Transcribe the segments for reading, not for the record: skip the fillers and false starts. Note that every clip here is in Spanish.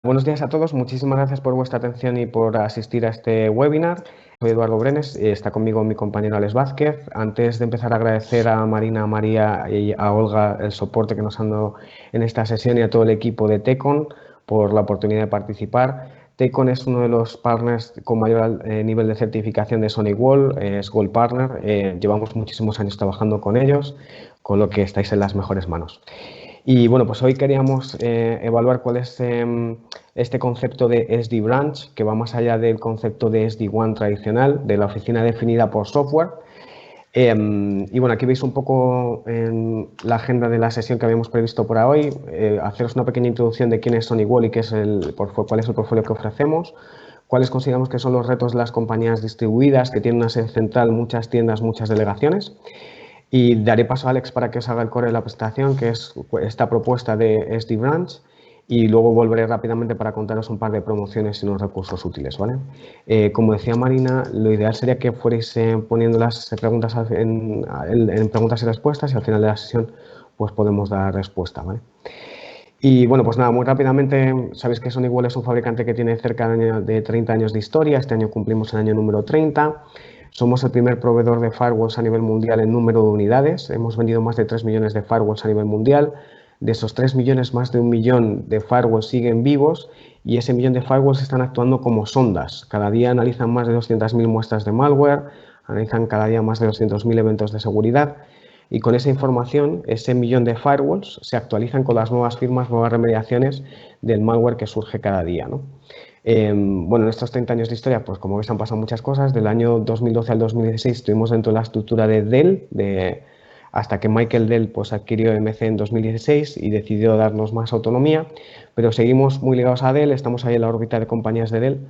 Buenos días a todos, muchísimas gracias por vuestra atención y por asistir a este webinar. Soy Eduardo Brenes, está conmigo mi compañero Alex Vázquez. Antes de empezar, agradecer a Marina, a María y a Olga el soporte que nos han dado en esta sesión y a todo el equipo de TECON por la oportunidad de participar. TECON es uno de los partners con mayor nivel de certificación de SonicWall, es Gold Partner. Llevamos muchísimos años trabajando con ellos, con lo que estáis en las mejores manos. Y bueno, pues hoy queríamos evaluar cuál es este concepto de SD Branch, que va más allá del concepto de SD-WAN tradicional, de la oficina definida por software. Y bueno, aquí veis un poco la agenda de la sesión que habíamos previsto para hoy. Haceros una pequeña introducción de quién es SonicWall y cuál es el portfolio que ofrecemos, cuáles consideramos que son los retos de las compañías distribuidas que tienen una sede central, muchas tiendas, muchas delegaciones. Y daré paso a Alex para que os haga el core de la presentación, que es esta propuesta de SD Branch, y luego volveré rápidamente para contaros un par de promociones y unos recursos útiles, ¿vale? Como decía Marina, lo ideal sería que fuerais poniendo las preguntas en preguntas y respuestas, y al final de la sesión pues podemos dar respuesta, ¿vale? Y bueno, pues nada, muy rápidamente, sabéis que SonicWall es un fabricante que tiene cerca de 30 años de historia. Este año cumplimos el año número 30. Somos el primer proveedor de firewalls a nivel mundial en número de unidades. Hemos vendido más de 3 millones de firewalls a nivel mundial. De esos 3 millones, más de 1 millón de firewalls siguen vivos y ese millón de firewalls están actuando como sondas. Cada día analizan más de 200.000 muestras de malware, analizan cada día más de 200.000 eventos de seguridad. Y con esa información, ese millón de firewalls se actualizan con las nuevas firmas, nuevas remediaciones del malware que surge cada día, ¿no? Bueno, en estos 30 años de historia, pues como veis han pasado muchas cosas. Del año 2012 al 2016 estuvimos dentro de la estructura de Dell, hasta que Michael Dell pues, adquirió MC en 2016 y decidió darnos más autonomía, pero seguimos muy ligados a Dell, estamos ahí en la órbita de compañías de Dell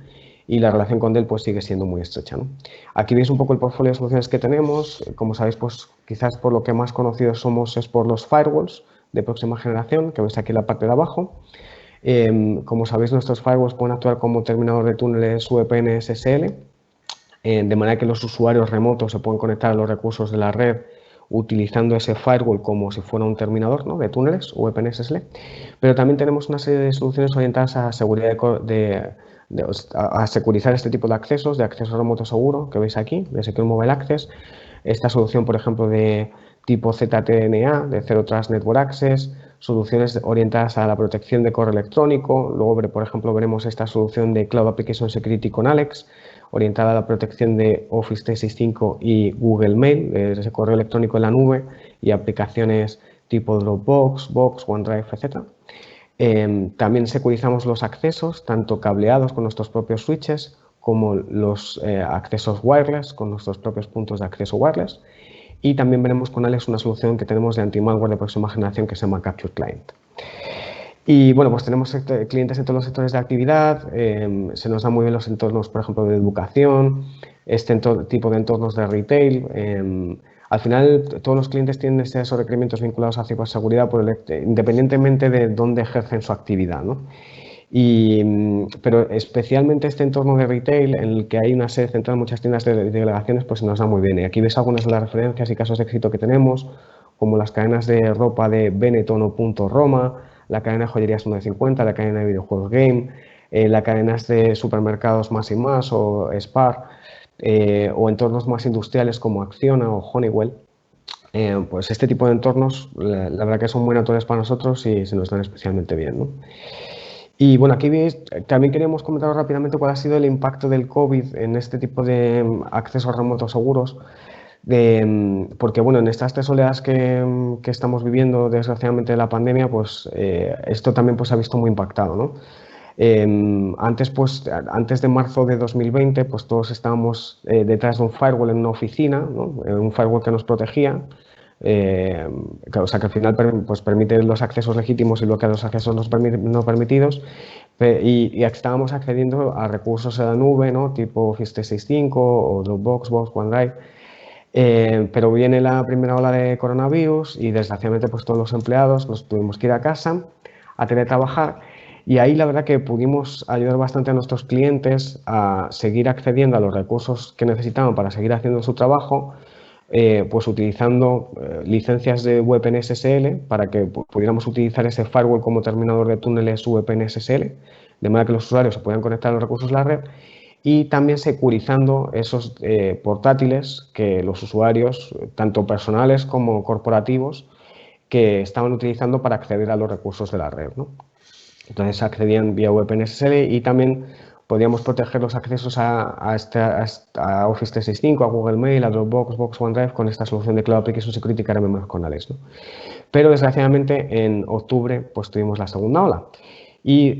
y la relación con Dell pues, sigue siendo muy estrecha, ¿no? Aquí veis un poco el portfolio de soluciones que tenemos. Como sabéis, pues quizás por lo que más conocidos somos es por los firewalls de próxima generación, que veis aquí en la parte de abajo. Como sabéis, nuestros firewalls pueden actuar como terminador de túneles VPN SSL, de manera que los usuarios remotos se pueden conectar a los recursos de la red utilizando ese firewall como si fuera un terminador, ¿no?, de túneles VPN SSL. Pero también tenemos una serie de soluciones orientadas a seguridad a securizar este tipo de accesos, de acceso remoto seguro, que veis aquí, de Secure Mobile Access. Esta solución, por ejemplo, de tipo ZTNA, de Zero Trust Network Access, soluciones orientadas a la protección de correo electrónico. Luego, por ejemplo, veremos esta solución de Cloud Application Security con Alex, orientada a la protección de Office 365 y Google Mail, ese correo electrónico en la nube, y aplicaciones tipo Dropbox, Box, OneDrive, etc. También securizamos los accesos, tanto cableados con nuestros propios switches, como los accesos wireless con nuestros propios puntos de acceso wireless. Y también veremos con Alex una solución que tenemos de anti-malware de próxima generación que se llama Capture Client. Y bueno, pues tenemos clientes en todos los sectores de actividad. Se nos dan muy bien los entornos, por ejemplo, de educación, este tipo de entornos de retail. Al final, todos los clientes tienen esos requerimientos vinculados a ciberseguridad independientemente de dónde ejercen su actividad, ¿no? Pero especialmente este entorno de retail, en el que hay una sede central, muchas tiendas de delegaciones, pues se nos da muy bien. Y aquí ves algunas de las referencias y casos de éxito que tenemos, como las cadenas de ropa de Benetton o Punto Roma, la cadena de joyerías 150, la cadena de videojuegos Game, las cadenas de supermercados Más y Más o Spar, o entornos más industriales como Acciona o Honeywell. Pues este tipo de entornos, la verdad que son muy naturales para nosotros y se nos dan especialmente bien, ¿no? Y bueno, aquí veis, también queríamos comentar rápidamente cuál ha sido el impacto del COVID en este tipo de accesos remotos seguros. Porque bueno, en estas 3 oleadas que estamos viviendo, desgraciadamente, de la pandemia, pues esto también pues, se ha visto muy impactado, ¿no? Antes de marzo de 2020, pues todos estábamos detrás de un firewall en una oficina, ¿no? Un firewall que nos protegía. O sea, que al final pues, permite los accesos legítimos y bloquea los accesos no permitidos. Y estábamos accediendo a recursos en la nube, ¿no?, tipo Office 365 o Dropbox, Box, OneDrive. Pero viene la primera ola de coronavirus y desgraciadamente pues todos los empleados nos tuvimos que ir a casa a teletrabajar, y ahí la verdad que pudimos ayudar bastante a nuestros clientes a seguir accediendo a los recursos que necesitaban para seguir haciendo su trabajo, pues utilizando licencias de VPN-SSL para que pudiéramos utilizar ese firewall como terminador de túneles VPN-SSL, de manera que los usuarios se puedan conectar a los recursos de la red, y también securizando esos portátiles que los usuarios, tanto personales como corporativos, que estaban utilizando para acceder a los recursos de la red, ¿no? Entonces accedían vía VPN-SSL y también podíamos proteger los accesos a Office 365, a Google Mail, a Dropbox, Box OneDrive con esta solución de Cloud Application Security que ahora vemos con Alex, ¿no? Pero desgraciadamente en octubre pues tuvimos la segunda ola y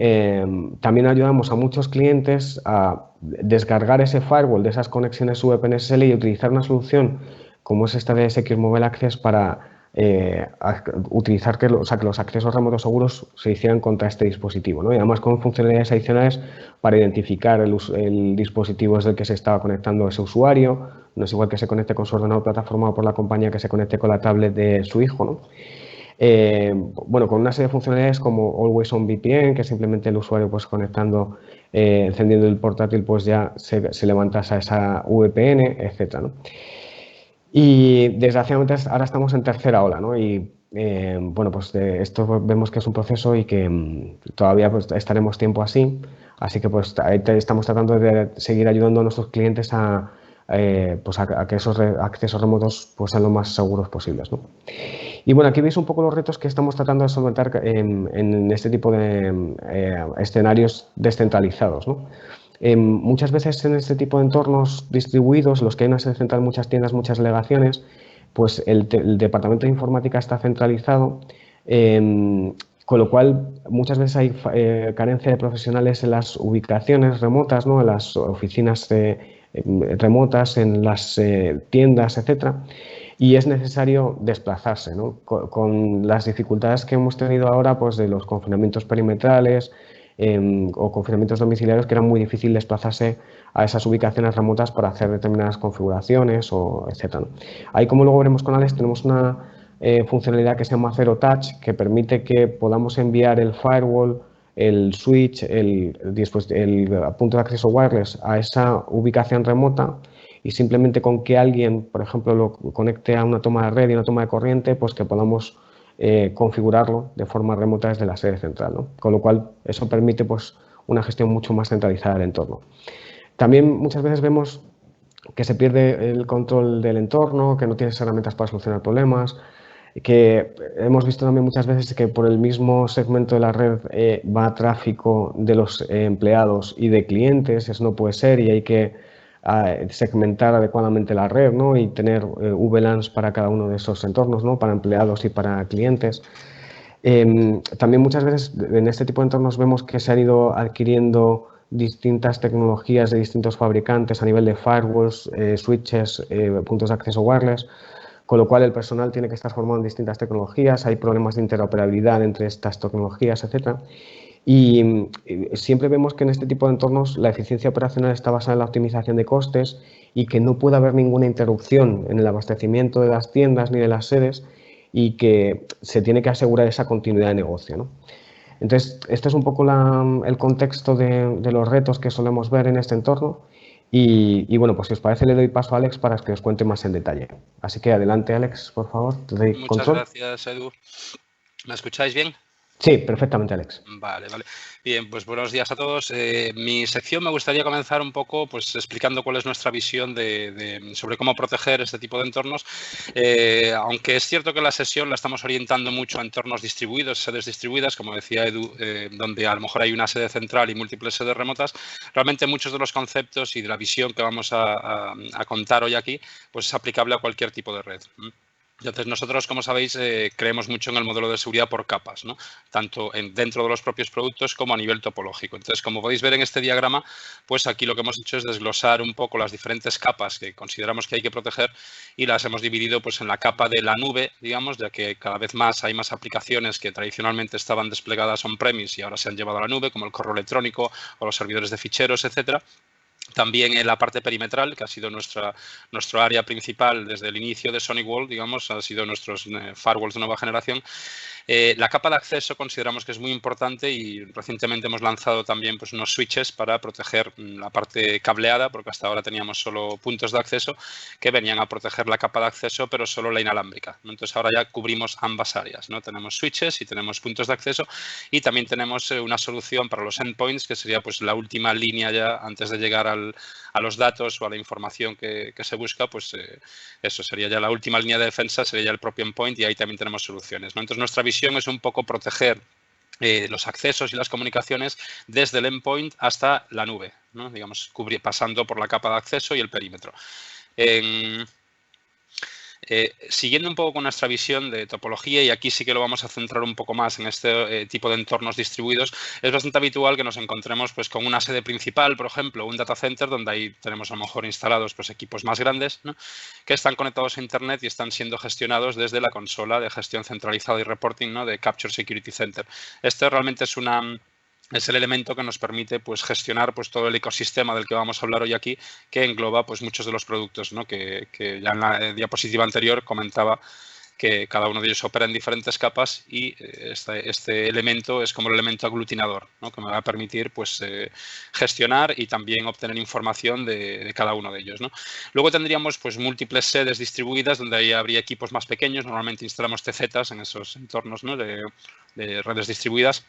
también ayudamos a muchos clientes a descargar ese firewall de esas conexiones VPN-SSL y utilizar una solución como es esta de Secure Mobile Access para utilizar que los accesos remotos seguros se hicieran contra este dispositivo, ¿no? Y además con funcionalidades adicionales para identificar el dispositivo desde el que se estaba conectando ese usuario. No es igual que se conecte con su ordenador plataformado por la compañía que se conecte con la tablet de su hijo, ¿no? Bueno, con una serie de funcionalidades como Always On VPN, que simplemente el usuario pues conectando, encendiendo el portátil, pues ya se levanta a esa VPN, etcétera, ¿no? Y desgraciadamente ahora estamos en tercera ola, ¿no? Y bueno, pues esto vemos que es un proceso y que todavía pues, estaremos tiempo así. Así que pues estamos tratando de seguir ayudando a nuestros clientes pues a que esos accesos remotos pues, sean lo más seguros posibles, ¿no? Y bueno, aquí veis un poco los retos que estamos tratando de solventar en este tipo de escenarios descentralizados, ¿no? Muchas veces en este tipo de entornos distribuidos, los que hay una sede central, muchas tiendas, muchas delegaciones, pues el departamento de informática está centralizado, con lo cual muchas veces hay carencia de profesionales en las ubicaciones remotas, ¿no? En las oficinas remotas, en las tiendas, etcétera. Y es necesario desplazarse, ¿no? Con las dificultades que hemos tenido ahora, pues de los confinamientos perimetrales, o confinamientos domiciliarios, que era muy difícil desplazarse a esas ubicaciones remotas para hacer determinadas configuraciones, o etcétera, ¿no? Ahí, como luego veremos con Alex, tenemos una funcionalidad que se llama Zero Touch, que permite que podamos enviar el firewall, el switch, el punto de acceso wireless a esa ubicación remota, y simplemente con que alguien, por ejemplo, lo conecte a una toma de red y una toma de corriente, pues que podamos configurarlo de forma remota desde la sede central, ¿no? Con lo cual eso permite pues, una gestión mucho más centralizada del entorno. También muchas veces vemos que se pierde el control del entorno, que no tienes herramientas para solucionar problemas, que hemos visto también muchas veces que por el mismo segmento de la red va tráfico de los empleados y de clientes. Eso no puede ser y hay que segmentar adecuadamente la red, ¿no? Y tener VLANs para cada uno de esos entornos, ¿no? Para empleados y para clientes. También muchas veces en este tipo de entornos vemos que se han ido adquiriendo distintas tecnologías de distintos fabricantes a nivel de firewalls, switches, puntos de acceso wireless, con lo cual el personal tiene que estar formado en distintas tecnologías, hay problemas de interoperabilidad entre estas tecnologías, etcétera. Y siempre vemos que en este tipo de entornos la eficiencia operacional está basada en la optimización de costes y que no puede haber ninguna interrupción en el abastecimiento de las tiendas ni de las sedes, y que se tiene que asegurar esa continuidad de negocio, ¿no? Entonces, este es un poco el contexto de los retos que solemos ver en este entorno. Y bueno, pues si os parece, le doy paso a Alex para que os cuente más en detalle. Así que adelante, Alex, por favor, te doy Muchas control. gracias, Edu. ¿Me escucháis bien? Sí, perfectamente, Alex. Vale, vale. Bien, pues buenos días a todos. Mi sección me gustaría comenzar un poco pues, explicando cuál es nuestra visión sobre cómo proteger este tipo de entornos. Aunque es cierto que la sesión la estamos orientando mucho a entornos distribuidos, sedes distribuidas, como decía Edu, donde a lo mejor hay una sede central y múltiples sedes remotas, realmente muchos de los conceptos y de la visión que vamos a contar hoy aquí pues es aplicable a cualquier tipo de red. Entonces, nosotros, como sabéis, creemos mucho en el modelo de seguridad por capas, ¿no? Tanto dentro de los propios productos como a nivel topológico. Entonces, como podéis ver en este diagrama, pues aquí lo que hemos hecho es desglosar un poco las diferentes capas que consideramos que hay que proteger y las hemos dividido pues, en la capa de la nube, digamos, ya que cada vez más hay más aplicaciones que tradicionalmente estaban desplegadas on-premise y ahora se han llevado a la nube, como el correo electrónico o los servidores de ficheros, etcétera. También en la parte perimetral, que ha sido nuestro área principal desde el inicio de SonicWall, digamos, ha sido nuestros firewalls de nueva generación. La capa de acceso consideramos que es muy importante y recientemente hemos lanzado también pues, unos switches para proteger la parte cableada, porque hasta ahora teníamos solo puntos de acceso que venían a proteger la capa de acceso, pero solo la inalámbrica, ¿no? Entonces ahora ya cubrimos ambas áreas, ¿no? Tenemos switches y tenemos puntos de acceso y también tenemos una solución para los endpoints, que sería pues, la última línea ya antes de llegar a los datos o a la información que se busca, pues eso sería ya la última línea de defensa, sería ya el propio endpoint y ahí también tenemos soluciones, ¿no? Entonces nuestra visión es un poco proteger los accesos y las comunicaciones desde el endpoint hasta la nube, ¿no? Digamos, pasando por la capa de acceso y el perímetro. Siguiendo un poco con nuestra visión de topología, y aquí sí que lo vamos a centrar un poco más en este tipo de entornos distribuidos, es bastante habitual que nos encontremos pues, con una sede principal, por ejemplo, un data center, donde ahí tenemos a lo mejor instalados pues, equipos más grandes, ¿no? Que están conectados a Internet y están siendo gestionados desde la consola de gestión centralizada y reporting, ¿no? De Capture Security Center. Este realmente es el elemento que nos permite pues, gestionar pues, todo el ecosistema del que vamos a hablar hoy aquí, que engloba pues, muchos de los productos, ¿no? que ya en la diapositiva anterior comentaba que cada uno de ellos opera en diferentes capas y este elemento es como el elemento aglutinador, ¿no? Que me va a permitir pues, gestionar y también obtener información de cada uno de ellos, ¿no? Luego tendríamos pues, múltiples sedes distribuidas donde ahí habría equipos más pequeños. Normalmente instalamos TZs en esos entornos, ¿no? de redes distribuidas,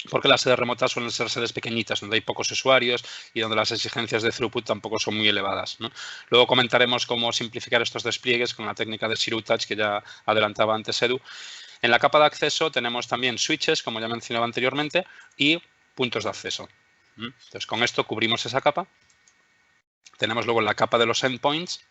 porque las sedes remotas suelen ser sedes pequeñitas, donde hay pocos usuarios y donde las exigencias de throughput tampoco son muy elevadas, ¿no? Luego comentaremos cómo simplificar estos despliegues con la técnica de Zero Touch que ya adelantaba antes Edu. En la capa de acceso tenemos también switches, como ya mencionaba anteriormente, y puntos de acceso. Entonces, con esto cubrimos esa capa. Tenemos luego la capa de los endpoints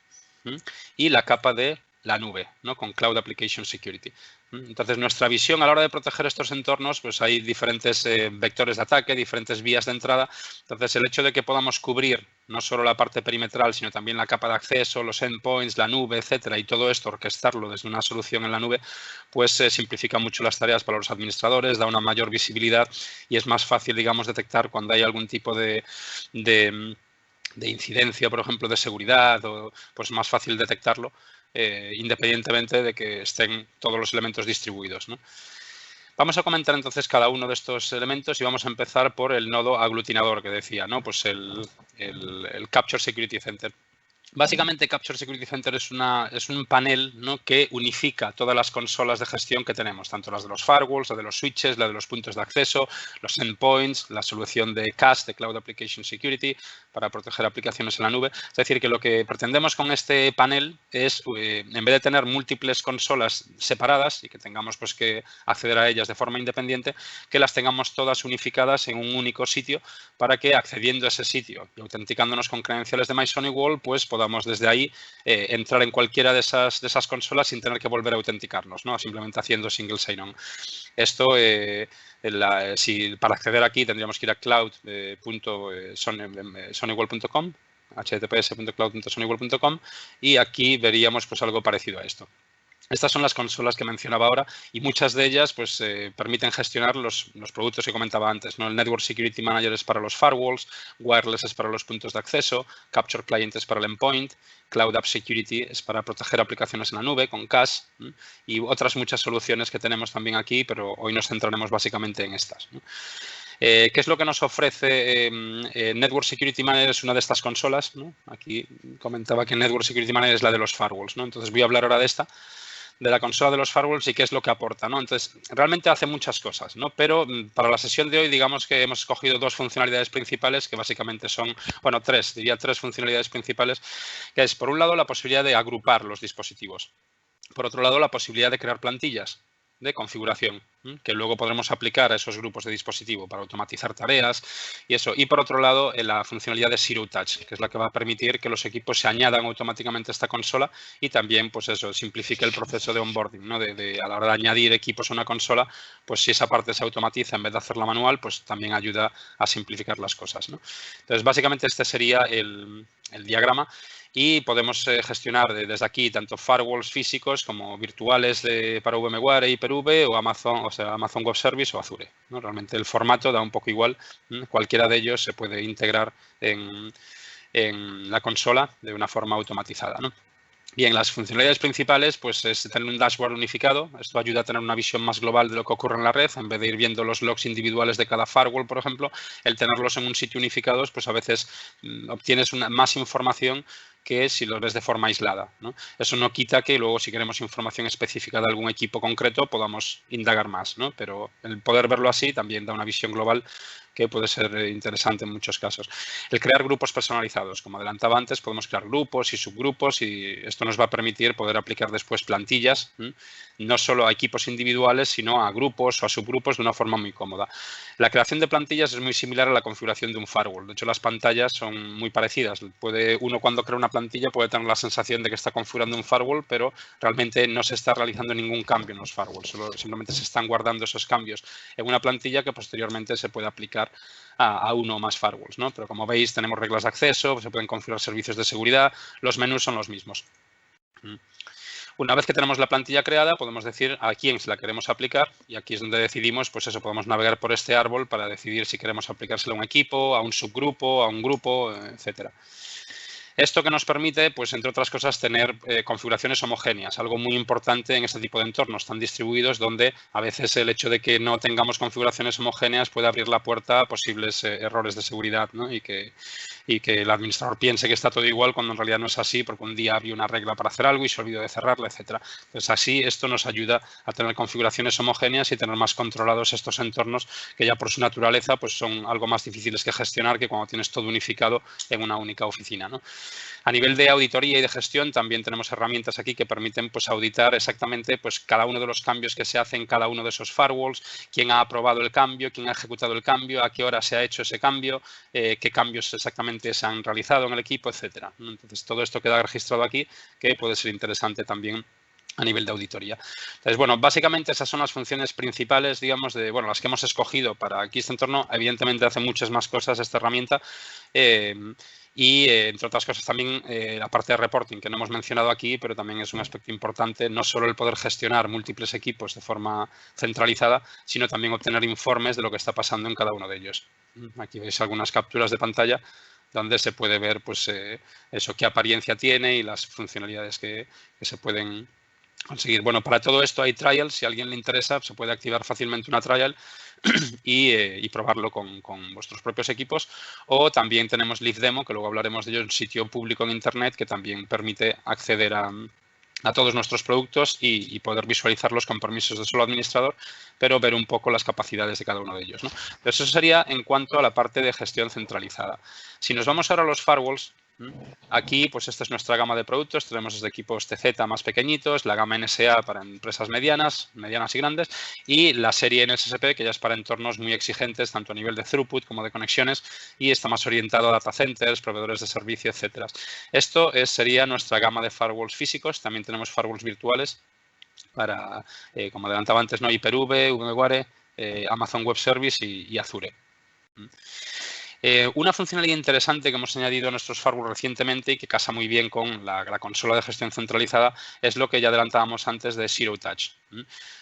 y la capa de la nube, ¿no? Con Cloud Application Security. Entonces, nuestra visión a la hora de proteger estos entornos, pues hay diferentes vectores de ataque, diferentes vías de entrada. Entonces, el hecho de que podamos cubrir no solo la parte perimetral, sino también la capa de acceso, los endpoints, la nube, etcétera, y todo esto orquestarlo desde una solución en la nube, pues simplifica mucho las tareas para los administradores, da una mayor visibilidad y es más fácil, digamos, detectar cuando hay algún tipo de incidencia, por ejemplo, de seguridad, o pues más fácil detectarlo, independientemente de que estén todos los elementos distribuidos, ¿no? Vamos a comentar entonces cada uno de estos elementos y vamos a empezar por el nodo aglutinador que decía, ¿no? Pues el Capture Security Center. Básicamente, Capture Security Center es un panel, ¿no? Que unifica todas las consolas de gestión que tenemos, tanto las de los firewalls, la de los switches, la de los puntos de acceso, los endpoints, la solución de CAS, de Cloud Application Security, para proteger aplicaciones en la nube. Es decir, que lo que pretendemos con este panel es, en vez de tener múltiples consolas separadas y que tengamos pues, que acceder a ellas de forma independiente, que las tengamos todas unificadas en un único sitio para que, accediendo a ese sitio y autenticándonos con credenciales de MySonic pues podamos desde ahí entrar en cualquiera de esas consolas sin tener que volver a autenticarnos, ¿no? Simplemente haciendo single sign-on. Esto, para acceder aquí tendríamos que ir a cloud.sonicworld.com, https://cloud.sonicworld.com, y aquí veríamos pues algo parecido a esto. Estas son las consolas que mencionaba ahora y muchas de ellas pues, permiten gestionar los productos que comentaba antes, ¿no? El Network Security Manager es para los firewalls, Wireless es para los puntos de acceso, Capture Client es para el endpoint, Cloud App Security es para proteger aplicaciones en la nube con CAS, y otras muchas soluciones que tenemos también aquí, pero hoy nos centraremos básicamente en estas, ¿no? ¿Qué es lo que nos ofrece Network Security Manager? Es una de estas consolas, ¿no? Aquí comentaba que Network Security Manager es la de los firewalls, ¿no? Entonces voy a hablar ahora de esta, de la consola de los firewalls y qué es lo que aporta, ¿no? Entonces, realmente hace muchas cosas, ¿no? Pero para la sesión de hoy, digamos que hemos escogido dos funcionalidades principales que básicamente son, bueno, diría tres funcionalidades principales, que es, por un lado, la posibilidad de agrupar los dispositivos. Por otro lado, la posibilidad de crear plantillas de configuración, que luego podremos aplicar a esos grupos de dispositivo para automatizar tareas y eso. Y por otro lado, la funcionalidad de Zero Touch, que es la que va a permitir que los equipos se añadan automáticamente a esta consola y también, pues eso, simplifique el proceso de onboarding, ¿no? A la hora de añadir equipos a una consola, pues si esa parte se automatiza en vez de hacerla manual, pues también ayuda a simplificar las cosas, ¿no? Entonces, básicamente este sería el diagrama. Y podemos gestionar desde aquí tanto firewalls físicos como virtuales para VMware e Hyper-V o Amazon Web Service o Azure, ¿no? Realmente el formato da un poco igual. Cualquiera de ellos se puede integrar en la consola de una forma automatizada, ¿no? Bien, las funcionalidades principales pues es tener un dashboard unificado. Esto ayuda a tener una visión más global de lo que ocurre en la red. En vez de ir viendo los logs individuales de cada firewall, por ejemplo, el tenerlos en un sitio unificados, pues a veces obtienes más información que si lo ves de forma aislada, ¿no? Eso no quita que luego, si queremos información específica de algún equipo concreto, podamos indagar más, ¿no? Pero el poder verlo así también da una visión global que puede ser interesante en muchos casos. El crear grupos personalizados. Como adelantaba antes, podemos crear grupos y subgrupos y esto nos va a permitir poder aplicar después plantillas, no solo a equipos individuales, sino a grupos o a subgrupos de una forma muy cómoda. La creación de plantillas es muy similar a la configuración de un firewall. De hecho, las pantallas son muy parecidas. Uno cuando crea una plantilla puede tener la sensación de que está configurando un firewall, pero realmente no se está realizando ningún cambio en los firewalls. Simplemente se están guardando esos cambios en una plantilla que posteriormente se puede aplicar a uno o más firewalls, ¿no? Pero como veis, tenemos reglas de acceso, se pueden configurar servicios de seguridad, los menús son los mismos. Una vez que tenemos la plantilla creada, podemos decir a quién se la queremos aplicar y aquí es donde decidimos, pues eso, podemos navegar por este árbol para decidir si queremos aplicársela a un equipo, a un subgrupo, a un grupo, etcétera. Esto que nos permite, pues entre otras cosas, tener configuraciones homogéneas, algo muy importante en este tipo de entornos tan distribuidos donde a veces el hecho de que no tengamos configuraciones homogéneas puede abrir la puerta a posibles errores de seguridad, ¿no? y que el administrador piense que está todo igual cuando en realidad no es así porque un día había una regla para hacer algo y se olvidó de cerrarla, etcétera. Entonces así esto nos ayuda a tener configuraciones homogéneas y tener más controlados estos entornos que ya por su naturaleza pues son algo más difíciles que gestionar que cuando tienes todo unificado en una única oficina, ¿no? A nivel de auditoría y de gestión también tenemos herramientas aquí que permiten pues, auditar exactamente pues, cada uno de los cambios que se hacen en cada uno de esos firewalls, quién ha aprobado el cambio, quién ha ejecutado el cambio, a qué hora se ha hecho ese cambio, qué cambios exactamente se han realizado en el equipo, etcétera. Entonces, todo esto queda registrado aquí que puede ser interesante también a nivel de auditoría. Entonces, bueno, básicamente esas son las funciones principales, digamos, de, bueno, las que hemos escogido para aquí este entorno. Evidentemente hace muchas más cosas esta herramienta y, entre otras cosas, también la parte de reporting que no hemos mencionado aquí, pero también es un aspecto importante, no solo el poder gestionar múltiples equipos de forma centralizada, sino también obtener informes de lo que está pasando en cada uno de ellos. Aquí veis algunas capturas de pantalla donde se puede ver, pues, eso, qué apariencia tiene y las funcionalidades que se pueden conseguir. Bueno, para todo esto hay trials. Si a alguien le interesa, se puede activar fácilmente una trial y probarlo con vuestros propios equipos. O también tenemos Live Demo, que luego hablaremos de ello, un sitio público en Internet que también permite acceder a todos nuestros productos y poder visualizarlos con permisos de solo administrador, pero ver un poco las capacidades de cada uno de ellos, ¿no? Entonces, eso sería en cuanto a la parte de gestión centralizada. Si nos vamos ahora a los firewalls, aquí, pues esta es nuestra gama de productos. Tenemos desde equipos TZ más pequeñitos, la gama NSA para empresas medianas y grandes y la serie NSSP, que ya es para entornos muy exigentes, tanto a nivel de throughput como de conexiones y está más orientado a data centers, proveedores de servicio, etcétera. Esto sería nuestra gama de firewalls físicos. También tenemos firewalls virtuales para, como adelantaba antes, ¿no? Hyper-V, VMware, Amazon Web Service y Azure. Una funcionalidad interesante que hemos añadido a nuestros firewalls recientemente y que casa muy bien con la consola de gestión centralizada es lo que ya adelantábamos antes de Zero Touch.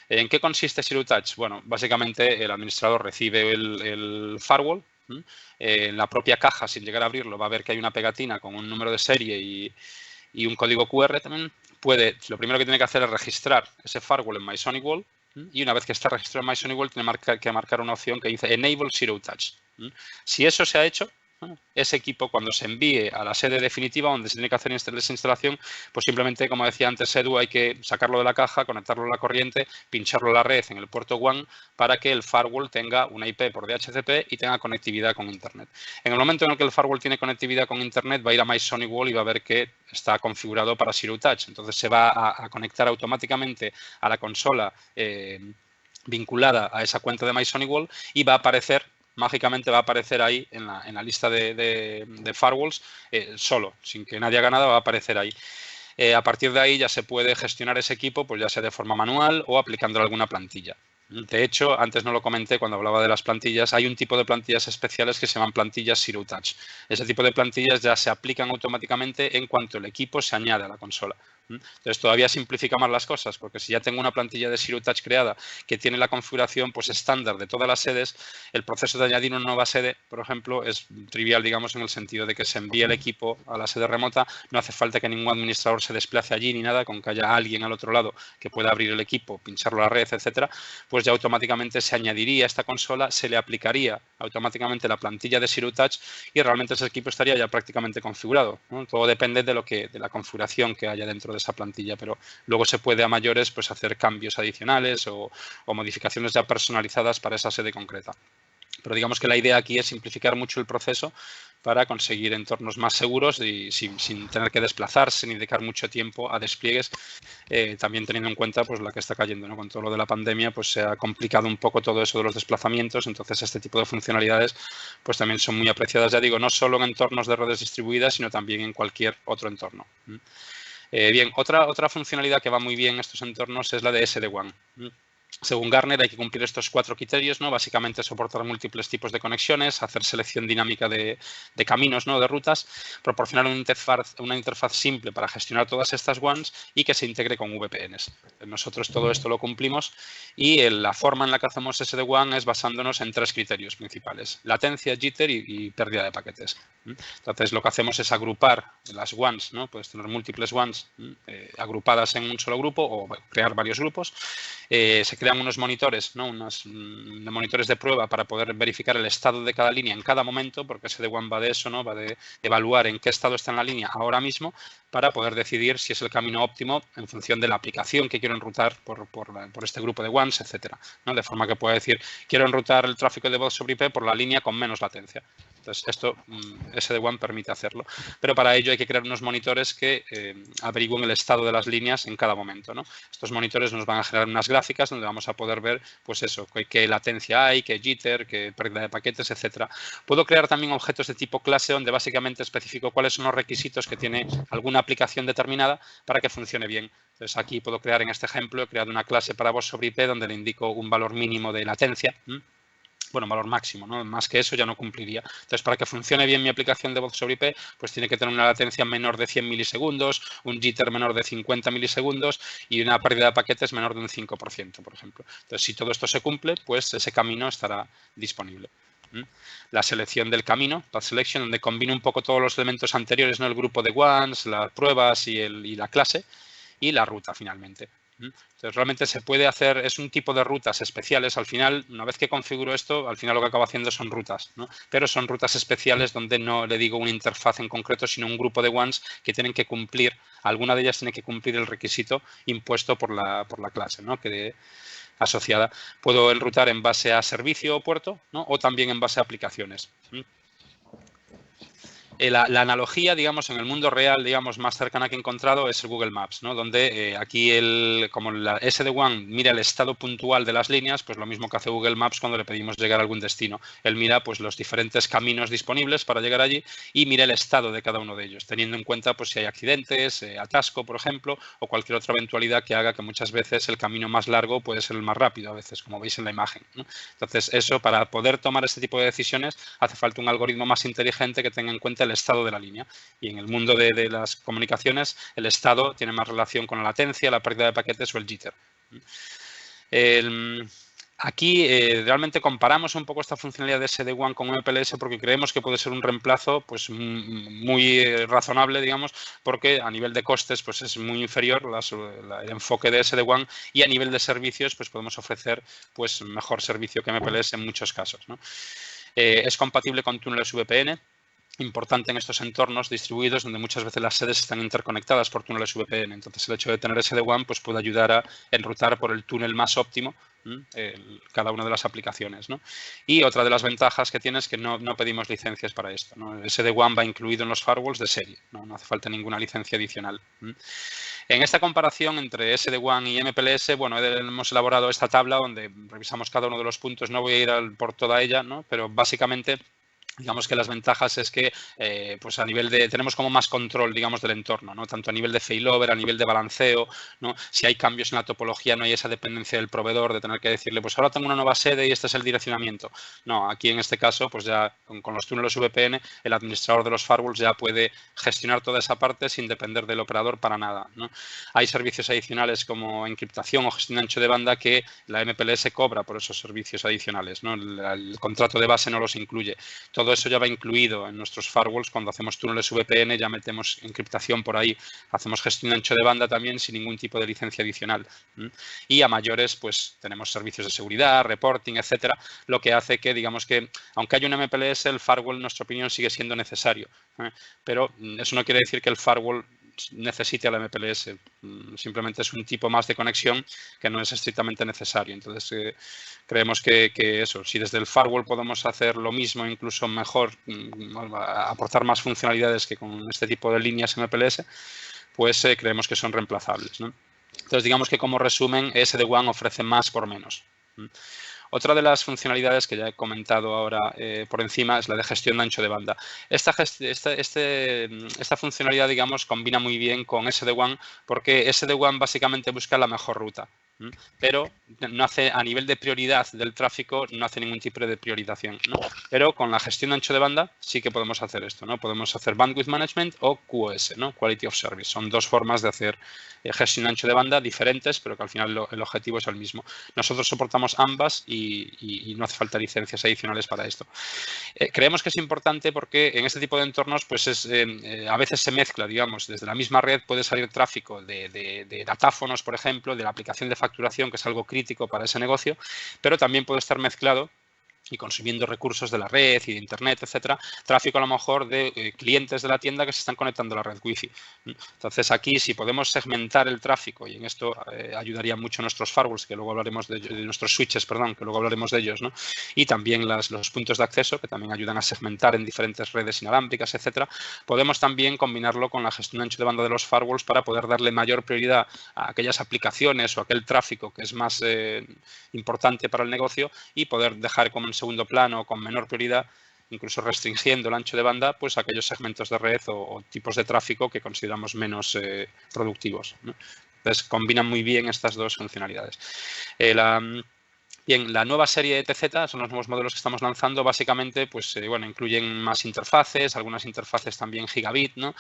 ¿En qué consiste Zero Touch? Bueno, básicamente el administrador recibe el firewall. En la propia caja, sin llegar a abrirlo, va a ver que hay una pegatina con un número de serie y un código QR también. Lo primero que tiene que hacer es registrar ese firewall en MySonicWall y una vez que está registrado en MySonicWall tiene que marcar una opción que dice Enable Zero Touch. Si eso se ha hecho, ese equipo cuando se envíe a la sede definitiva donde se tiene que hacer esa instalación, pues simplemente, como decía antes Edu, hay que sacarlo de la caja, conectarlo a la corriente, pincharlo a la red en el puerto WAN para que el firewall tenga una IP por DHCP y tenga conectividad con Internet. En el momento en el que el firewall tiene conectividad con Internet, va a ir a MySonicWall y va a ver que está configurado para Zero Touch. Entonces se va a conectar automáticamente a la consola vinculada a esa cuenta de MySonicWall y va a aparecer, mágicamente va a aparecer ahí en la lista de firewalls solo, sin que nadie haga nada, va a aparecer ahí. A partir de ahí ya se puede gestionar ese equipo, pues ya sea de forma manual o aplicando alguna plantilla. De hecho, antes no lo comenté cuando hablaba de las plantillas, hay un tipo de plantillas especiales que se llaman plantillas Zero Touch. Ese tipo de plantillas ya se aplican automáticamente en cuanto el equipo se añade a la consola. Entonces todavía simplifica más las cosas, porque si ya tengo una plantilla de Zero Touch creada que tiene la configuración pues estándar de todas las sedes, el proceso de añadir una nueva sede, por ejemplo, es trivial, digamos, en el sentido de que se envía el equipo a la sede remota, no hace falta que ningún administrador se desplace allí ni nada, con que haya alguien al otro lado que pueda abrir el equipo, pincharlo a la red, etcétera, pues ya automáticamente se añadiría a esta consola, se le aplicaría automáticamente la plantilla de Zero Touch y realmente ese equipo estaría ya prácticamente configurado, ¿no? Todo depende de la configuración que haya dentro de esa plantilla, pero luego se puede a mayores pues hacer cambios adicionales o modificaciones ya personalizadas para esa sede concreta. Pero digamos que la idea aquí es simplificar mucho el proceso para conseguir entornos más seguros y sin tener que desplazarse ni dedicar mucho tiempo a despliegues, también teniendo en cuenta pues la que está cayendo, ¿no? Con todo lo de la pandemia pues se ha complicado un poco todo eso de los desplazamientos, entonces este tipo de funcionalidades pues también son muy apreciadas, ya digo, no solo en entornos de redes distribuidas, sino también en cualquier otro entorno. Bien, otra funcionalidad que va muy bien en estos entornos es la de SD-WAN. Según Gartner hay que cumplir estos 4 criterios, ¿no? Básicamente soportar múltiples tipos de conexiones, hacer selección dinámica de caminos, ¿no? De rutas, proporcionar una interfaz simple para gestionar todas estas WANs y que se integre con VPNs. Nosotros todo esto lo cumplimos y la forma en la que hacemos SD-WAN es basándonos en 3 criterios principales: latencia, jitter y pérdida de paquetes. Entonces lo que hacemos es agrupar las WANs, ¿no? Puedes tener múltiples WANs agrupadas en un solo grupo o crear varios grupos. Se crean unos monitores, ¿no? Unos monitores de prueba para poder verificar el estado de cada línea en cada momento, porque SD-WAN va de eso, ¿no? Va de evaluar en qué estado está en la línea ahora mismo para poder decidir si es el camino óptimo en función de la aplicación que quiero enrutar por este grupo de WANs, etcétera, ¿no? De forma que pueda decir, quiero enrutar el tráfico de voz sobre IP por la línea con menos latencia. Entonces, esto SD-WAN permite hacerlo. Pero para ello hay que crear unos monitores que averigüen el estado de las líneas en cada momento, ¿no? Estos monitores nos van a generar unas gráficas donde vamos a poder ver, pues eso, qué latencia hay, qué jitter, qué pérdida de paquetes, etcétera. Puedo crear también objetos de tipo clase donde básicamente especifico cuáles son los requisitos que tiene alguna aplicación determinada para que funcione bien. Entonces, aquí puedo crear, en este ejemplo, he creado una clase para voz sobre IP donde le indico un valor mínimo de latencia. Bueno, valor máximo, ¿no? Más que eso ya no cumpliría. Entonces, para que funcione bien mi aplicación de voz sobre IP, pues tiene que tener una latencia menor de 100 milisegundos, un jitter menor de 50 milisegundos y una pérdida de paquetes menor de un 5%, por ejemplo. Entonces, si todo esto se cumple, pues ese camino estará disponible. La selección del camino, Path Selection, donde combino un poco todos los elementos anteriores, ¿no? El grupo de WANs, las pruebas y la clase, y la ruta finalmente. Entonces, realmente se puede hacer, es un tipo de rutas especiales. Al final, una vez que configuro esto, al final lo que acabo haciendo son rutas, ¿no? Pero son rutas especiales donde no le digo una interfaz en concreto, sino un grupo de WANs que tienen que cumplir, alguna de ellas tiene que cumplir el requisito impuesto por la clase, ¿no? Asociada. Puedo enrutar en base a servicio o puerto, ¿no? O también en base a aplicaciones. La analogía, digamos, en el mundo real, digamos, más cercana que he encontrado es el Google Maps, ¿no? Donde aquí, como la SD-WAN mira el estado puntual de las líneas, pues lo mismo que hace Google Maps cuando le pedimos llegar a algún destino. Él mira pues los diferentes caminos disponibles para llegar allí y mira el estado de cada uno de ellos, teniendo en cuenta pues si hay accidentes, atasco, por ejemplo, o cualquier otra eventualidad que haga que muchas veces el camino más largo puede ser el más rápido, a veces, como veis en la imagen, ¿no? Entonces, eso, para poder tomar este tipo de decisiones, hace falta un algoritmo más inteligente que tenga en cuenta el estado de la línea. Y en el mundo de las comunicaciones, el estado tiene más relación con la latencia, la pérdida de paquetes o el jitter. Aquí realmente comparamos un poco esta funcionalidad de SD-WAN con MPLS porque creemos que puede ser un reemplazo pues, muy razonable, digamos, porque a nivel de costes pues, es muy inferior el enfoque de SD-WAN y a nivel de servicios pues, podemos ofrecer pues, mejor servicio que MPLS en muchos casos, ¿no? Es compatible con túneles VPN. Importante en estos entornos distribuidos donde muchas veces las sedes están interconectadas por túneles VPN. Entonces, el hecho de tener SD-WAN pues, puede ayudar a enrutar por el túnel más óptimo cada una de las aplicaciones, ¿no? Y otra de las ventajas que tiene es que no pedimos licencias para esto, ¿no? SD-WAN va incluido en los firewalls de serie, no hace falta ninguna licencia adicional. En esta comparación entre SD-WAN y MPLS, bueno, hemos elaborado esta tabla donde revisamos cada uno de los puntos. No voy a ir por toda ella, ¿no? Pero básicamente Digamos que las ventajas es que pues a nivel de, tenemos como más control, digamos, del entorno, ¿no? Tanto a nivel de failover, a nivel de balanceo, ¿no? Si hay cambios en la topología, no hay esa dependencia del proveedor de tener que decirle, pues ahora tengo una nueva sede y este es el direccionamiento. No, aquí en este caso, pues ya con los túneles VPN, el administrador de los firewalls ya puede gestionar toda esa parte sin depender del operador para nada, ¿no? Hay servicios adicionales como encriptación o gestión de ancho de banda que la MPLS cobra por esos servicios adicionales, ¿no? El contrato de base no los incluye. Todo eso ya va incluido en nuestros firewalls. Cuando hacemos túneles VPN ya metemos encriptación por ahí, hacemos gestión de ancho de banda también sin ningún tipo de licencia adicional. Y a mayores, pues tenemos servicios de seguridad, reporting, etcétera, lo que hace que, digamos que, aunque haya un MPLS, el firewall, en nuestra opinión, sigue siendo necesario. Pero eso no quiere decir que el firewall necesite a la MPLS. Simplemente es un tipo más de conexión que no es estrictamente necesario. Entonces, creemos que eso, si desde el firewall podemos hacer lo mismo, incluso mejor, aportar más funcionalidades que con este tipo de líneas MPLS, pues creemos que son reemplazables, ¿no? Entonces, digamos que como resumen, SD-WAN ofrece más por menos. Otra de las funcionalidades que ya he comentado ahora por encima es la de gestión de ancho de banda. Esta funcionalidad, digamos, combina muy bien con SD-WAN porque SD-WAN básicamente busca la mejor ruta, pero no hace, a nivel de prioridad del tráfico, no hace ningún tipo de priorización, ¿no? Pero con la gestión de ancho de banda sí que podemos hacer esto, ¿no? Podemos hacer Bandwidth Management o QoS, ¿no? Quality of Service. Son dos formas de hacer gestión de ancho de banda diferentes, pero que al final el objetivo es el mismo. Nosotros soportamos ambas y no hace falta licencias adicionales para esto. Creemos que es importante porque en este tipo de entornos pues a veces se mezcla, digamos, desde la misma red puede salir tráfico de datáfonos, por ejemplo, de la aplicación de facturación, que es algo crítico para ese negocio, pero también puede estar mezclado y consumiendo recursos de la red y de internet, etcétera, tráfico a lo mejor de clientes de la tienda que se están conectando a la red Wi-Fi. Entonces aquí si podemos segmentar el tráfico y en esto ayudaría mucho nuestros firewalls, que luego hablaremos de nuestros switches, perdón, que luego hablaremos de ellos, ¿no? Y también los puntos de acceso que también ayudan a segmentar en diferentes redes inalámbricas, etcétera. Podemos también combinarlo con la gestión de ancho de banda de los firewalls para poder darle mayor prioridad a aquellas aplicaciones o aquel tráfico que es más importante para el negocio y poder dejar como en segundo plano o con menor prioridad, incluso restringiendo el ancho de banda, pues aquellos segmentos de red o tipos de tráfico que consideramos menos productivos, ¿no? Entonces, combinan muy bien estas dos funcionalidades. Bien, la nueva serie de TZ son los nuevos modelos que estamos lanzando. Básicamente, pues bueno, incluyen más interfaces, algunas interfaces también gigabit, ¿no?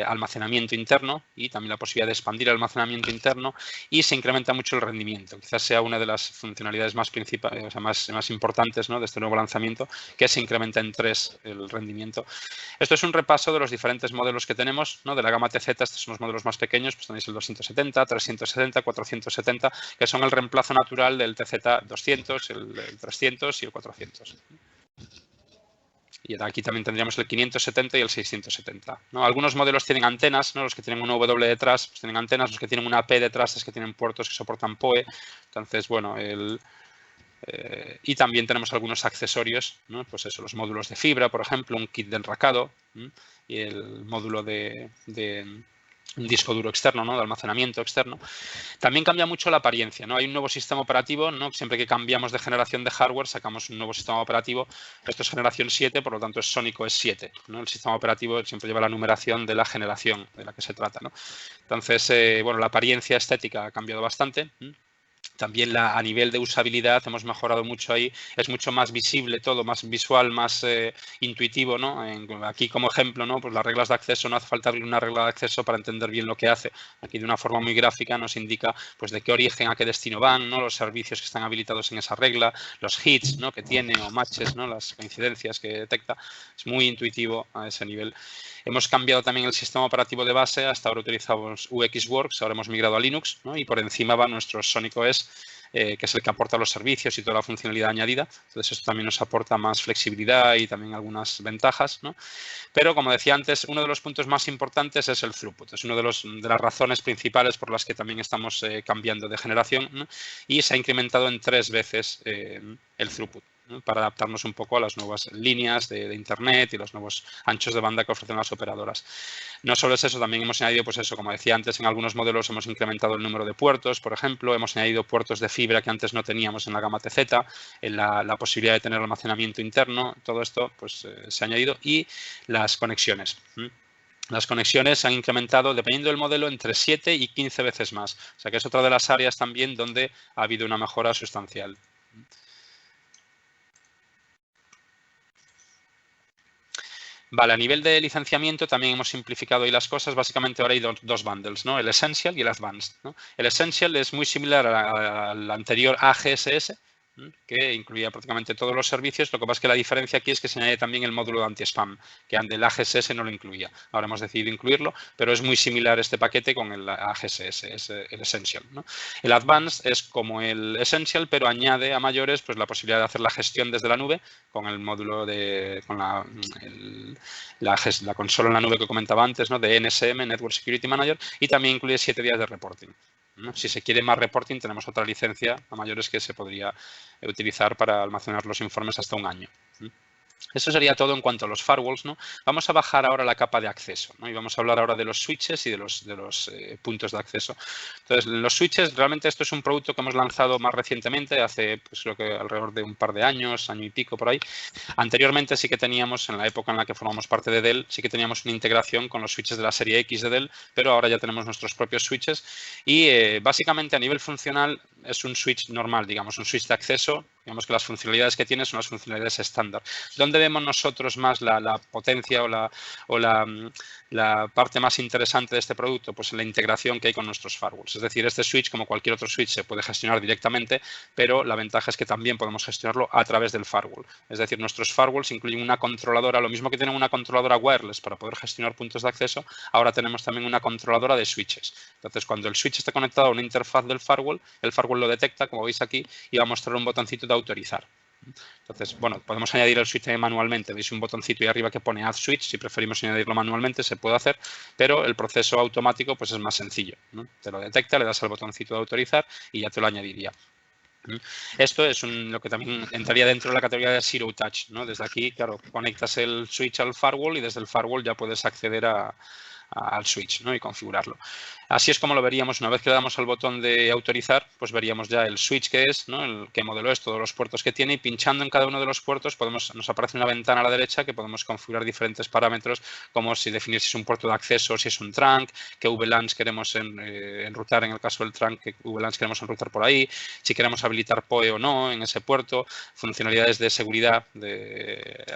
Almacenamiento interno y también la posibilidad de expandir el almacenamiento interno y se incrementa mucho el rendimiento. Quizás sea una de las funcionalidades más principales, o sea, más importantes, ¿no? De este nuevo lanzamiento, que se incrementa en 3 el rendimiento. Esto es un repaso de los diferentes modelos que tenemos, ¿no? De la gama TZ, estos son los modelos más pequeños, pues tenéis el 270, 370, 470, que son el reemplazo natural del TZ 200, el 300 y el 400. Y aquí también tendríamos el 570 y el 670, ¿no? Algunos modelos tienen antenas, ¿no? Los que tienen una W detrás pues tienen antenas, los que tienen una P detrás es que tienen puertos que soportan PoE. Entonces, bueno, y también tenemos algunos accesorios, ¿no? Pues eso, los módulos de fibra, por ejemplo, un kit de enracado y el módulo de un disco duro externo, ¿no? De almacenamiento externo. También cambia mucho la apariencia, ¿no? Hay un nuevo sistema operativo, ¿no? Siempre que cambiamos de generación de hardware sacamos un nuevo sistema operativo. Esto es generación 7, por lo tanto es Sonic OS 7, ¿no? El sistema operativo siempre lleva la numeración de la generación de la que se trata, ¿no? Entonces, bueno, la apariencia estética ha cambiado bastante. También a nivel de usabilidad hemos mejorado mucho ahí, es mucho más visible todo, más visual, más intuitivo, ¿no? Aquí como ejemplo, ¿no? Pues las reglas de acceso, no hace falta abrir una regla de acceso para entender bien lo que hace. Aquí de una forma muy gráfica nos indica pues de qué origen a qué destino van, ¿no? Los servicios que están habilitados en esa regla, los hits, ¿no? Que tiene o matches, ¿no? Las coincidencias que detecta. Es muy intuitivo a ese nivel. Hemos cambiado también el sistema operativo de base, hasta ahora utilizamos UXWorks, ahora hemos migrado a Linux, ¿no? Y por encima va nuestro Sonic OS, que es el que aporta los servicios y toda la funcionalidad añadida. Entonces, esto también nos aporta más flexibilidad y también algunas ventajas, ¿no? Pero, como decía antes, uno de los puntos más importantes es el throughput. Es una de las razones principales por las que también estamos cambiando de generación, ¿no? Y se ha incrementado en 3 veces el throughput. ¿no? Para adaptarnos un poco a las nuevas líneas de Internet y los nuevos anchos de banda que ofrecen las operadoras. No solo es eso, también hemos añadido, pues eso, como decía antes, en algunos modelos hemos incrementado el número de puertos, por ejemplo, hemos añadido puertos de fibra que antes no teníamos en la gama TZ, en la posibilidad de tener almacenamiento interno, todo esto pues se ha añadido, y las conexiones. Las conexiones se han incrementado, dependiendo del modelo, entre 7 y 15 veces más. O sea que es otra de las áreas también donde ha habido una mejora sustancial. Vale, a nivel de licenciamiento también hemos simplificado ahí las cosas. Básicamente ahora hay dos bundles, ¿no? El Essential y el Advanced, ¿no? El Essential es muy similar al anterior AGSS, que incluía prácticamente todos los servicios. Lo que pasa es que la diferencia aquí es que se añade también el módulo de anti-spam, que el AGSS no lo incluía. Ahora hemos decidido incluirlo, pero es muy similar este paquete con el AGSS, es el Essential, ¿no? El Advanced es como el Essential, pero añade a mayores pues, la posibilidad de hacer la gestión desde la nube con el módulo con la consola en la nube que comentaba antes, ¿no? De NSM, Network Security Manager, y también incluye 7 días de reporting, ¿no? Si se quiere más reporting, tenemos otra licencia a mayores que se podría utilizar para almacenar los informes hasta un año. Eso sería todo en cuanto a los firewalls, ¿no? Vamos a bajar ahora la capa de acceso, ¿no? Y vamos a hablar ahora de los switches y de los puntos de acceso. Entonces, los switches, realmente esto es un producto que hemos lanzado más recientemente, hace pues creo que alrededor de un par de años, año y pico por ahí. Anteriormente sí que teníamos, en la época en la que formamos parte de Dell, sí que teníamos una integración con los switches de la serie X de Dell, pero ahora ya tenemos nuestros propios switches y básicamente a nivel funcional es un switch normal, digamos, un switch de acceso. Digamos que las funcionalidades que tiene son las funcionalidades estándar. ¿Dónde vemos nosotros más la potencia o la parte más interesante de este producto? Pues en la integración que hay con nuestros firewalls. Es decir, este switch, como cualquier otro switch, se puede gestionar directamente, pero la ventaja es que también podemos gestionarlo a través del firewall. Es decir, nuestros firewalls incluyen una controladora, lo mismo que tienen una controladora wireless para poder gestionar puntos de acceso, ahora tenemos también una controladora de switches. Entonces, cuando el switch esté conectado a una interfaz del firewall, el firewall lo detecta, como veis aquí, y va a mostrar un botoncito de autorizar. Entonces, bueno, podemos añadir el switch manualmente. Veis un botoncito ahí arriba que pone Add Switch. Si preferimos añadirlo manualmente, se puede hacer, pero el proceso automático pues es más sencillo, ¿no? Te lo detecta, le das al botoncito de autorizar y ya te lo añadiría. Esto es lo que también entraría dentro de la categoría de Zero Touch, ¿no? Desde aquí, claro, conectas el switch al firewall y desde el firewall ya puedes acceder al switch, ¿no? Y configurarlo. Así es como lo veríamos. Una vez que le damos al botón de autorizar, pues veríamos ya el switch que es, ¿no? El qué modelo es, todos los puertos que tiene, y pinchando en cada uno de los puertos nos aparece una ventana a la derecha que podemos configurar diferentes parámetros, como definir si es un puerto de acceso, si es un trunk, qué VLANs queremos enrutar en el caso del trunk, qué VLANs queremos enrutar por ahí, si queremos habilitar PoE o no en ese puerto, funcionalidades de seguridad,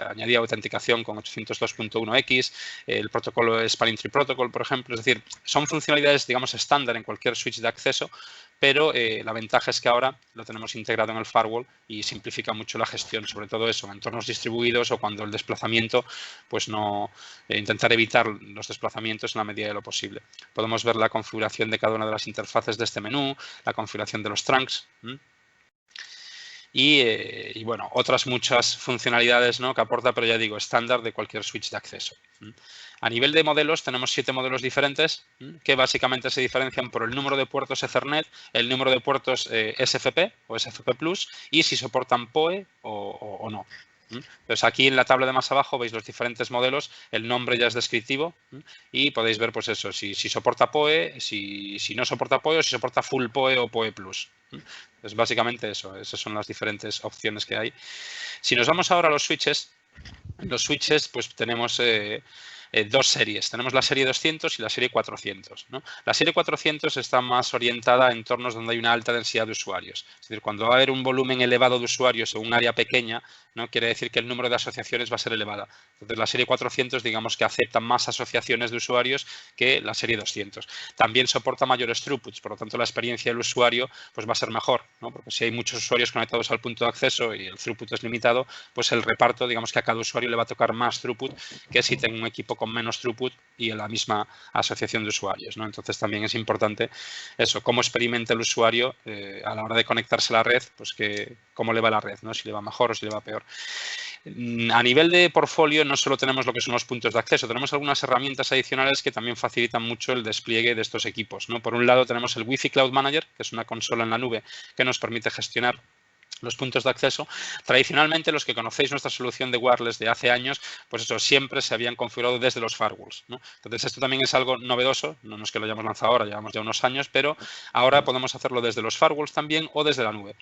añadir autenticación con 802.1x, el protocolo Spanning Tree Protocol, por ejemplo. Es decir, son funcionalidades, digamos, estándar en cualquier switch de acceso, pero la ventaja es que ahora lo tenemos integrado en el firewall y simplifica mucho la gestión, sobre todo eso, en entornos distribuidos o cuando el desplazamiento, pues no, intentar evitar los desplazamientos en la medida de lo posible. Podemos ver la configuración de cada una de las interfaces de este menú, la configuración de los trunks. Y bueno, otras muchas funcionalidades, ¿no? Que aporta, pero ya digo, estándar de cualquier switch de acceso. A nivel de modelos, tenemos 7 modelos diferentes que básicamente se diferencian por el número de puertos Ethernet, el número de puertos SFP o SFP Plus y si soportan PoE o no. Entonces aquí en la tabla de más abajo veis los diferentes modelos, el nombre ya es descriptivo y podéis ver pues eso, si soporta PoE, si no soporta PoE o si soporta Full PoE o PoE Plus. Pues básicamente eso, esas son las diferentes opciones que hay. Si nos vamos ahora a los switches pues tenemos dos series. Tenemos la serie 200 y la serie 400, ¿no? La serie 400 está más orientada a entornos donde hay una alta densidad de usuarios. Es decir, cuando va a haber un volumen elevado de usuarios en un área pequeña, ¿no? Quiere decir que el número de asociaciones va a ser elevada. Entonces, la serie 400, digamos que acepta más asociaciones de usuarios que la serie 200. También soporta mayores throughputs, por lo tanto, la experiencia del usuario pues va a ser mejor, ¿no? Porque si hay muchos usuarios conectados al punto de acceso y el throughput es limitado, pues el reparto, digamos que a cada usuario le va a tocar más throughput que si tengo un equipo con menos throughput y en la misma asociación de usuarios, ¿no? Entonces también es importante eso, cómo experimenta el usuario a la hora de conectarse a la red, pues cómo le va la red, ¿no? Si le va mejor o si le va peor. A nivel de portfolio no solo tenemos lo que son los puntos de acceso, tenemos algunas herramientas adicionales que también facilitan mucho el despliegue de estos equipos, ¿no? Por un lado tenemos el Wi-Fi Cloud Manager, que es una consola en la nube que nos permite gestionar los puntos de acceso. Tradicionalmente, los que conocéis nuestra solución de wireless de hace años, pues eso siempre se habían configurado desde los firewalls, ¿no? Entonces, esto también es algo novedoso, no es que lo hayamos lanzado ahora, llevamos ya unos años, pero ahora podemos hacerlo desde los firewalls también o desde la nube.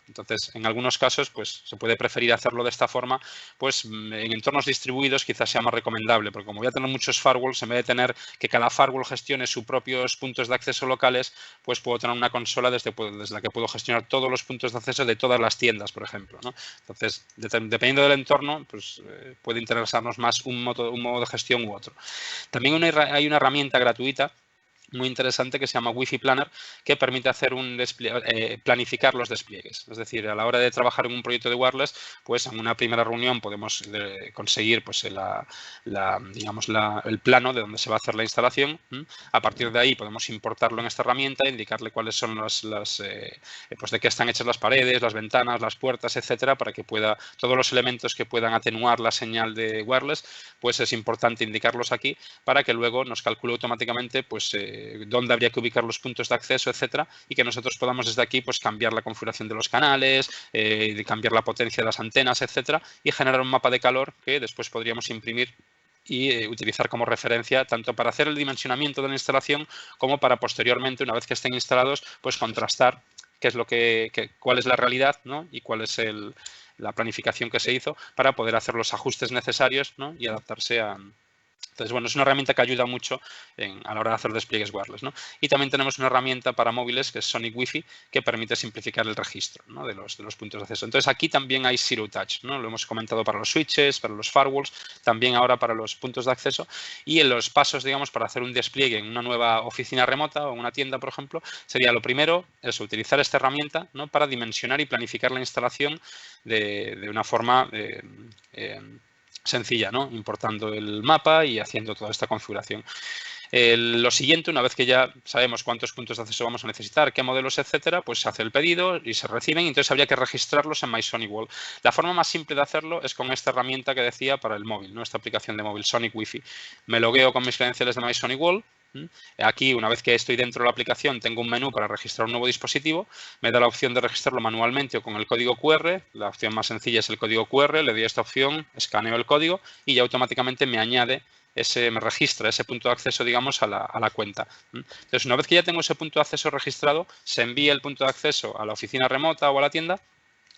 Entonces, en algunos casos, pues se puede preferir hacerlo de esta forma, pues en entornos distribuidos quizás sea más recomendable, porque como voy a tener muchos firewalls, en vez de tener que cada firewall gestione sus propios puntos de acceso locales, pues puedo tener una consola desde la que puedo gestionar todos los puntos de acceso de todas las tiendas, por ejemplo, ¿no? Entonces, dependiendo del entorno, pues puede interesarnos más un modo de gestión u otro. También hay una herramienta gratuita muy interesante que se llama Wi-Fi Planner, que permite hacer planificar los despliegues. Es decir, a la hora de trabajar en un proyecto de wireless, pues en una primera reunión podemos conseguir pues, el plano de donde se va a hacer la instalación. A partir de ahí podemos importarlo en esta herramienta, indicarle cuáles son pues de qué están hechas las paredes, las ventanas, las puertas, etcétera, para que pueda, todos los elementos que puedan atenuar la señal de wireless, pues es importante indicarlos aquí para que luego nos calcule automáticamente pues dónde habría que ubicar los puntos de acceso, etcétera, y que nosotros podamos desde aquí pues cambiar la configuración de los canales, cambiar la potencia de las antenas, etcétera, y generar un mapa de calor que después podríamos imprimir y utilizar como referencia tanto para hacer el dimensionamiento de la instalación como para posteriormente, una vez que estén instalados, pues contrastar qué es cuál es la realidad, ¿no? Y cuál es la planificación que se hizo para poder hacer los ajustes necesarios, ¿no? Y adaptarse a... Entonces, bueno, es una herramienta que ayuda mucho a la hora de hacer despliegues wireless, ¿no? Y también tenemos una herramienta para móviles que es Sonic Wi-Fi, que permite simplificar el registro, ¿no? de los puntos de acceso. Entonces, aquí también hay Zero Touch, ¿no? Lo hemos comentado para los switches, para los firewalls, también ahora para los puntos de acceso. Y en los pasos, digamos, para hacer un despliegue en una nueva oficina remota o una tienda, por ejemplo, sería lo primero, es utilizar esta herramienta, ¿no? Para dimensionar y planificar la instalación de una forma sencilla, ¿no? Importando el mapa y haciendo toda esta configuración. Lo siguiente, una vez que ya sabemos cuántos puntos de acceso vamos a necesitar, qué modelos, etcétera, pues se hace el pedido y se reciben y entonces habría que registrarlos en MySonicWall. La forma más simple de hacerlo es con esta herramienta que decía para el móvil, ¿no? Esta aplicación de móvil Sonic Wi-Fi. Me logueo con mis credenciales de MySonicWall. Aquí, una vez que estoy dentro de la aplicación, tengo un menú para registrar un nuevo dispositivo. Me da la opción de registrarlo manualmente o con el código QR. La opción más sencilla es el código QR. Le doy a esta opción, escaneo el código y ya automáticamente me añade me registra ese punto de acceso, digamos, a la cuenta. Entonces, una vez que ya tengo ese punto de acceso registrado, se envía el punto de acceso a la oficina remota o a la tienda.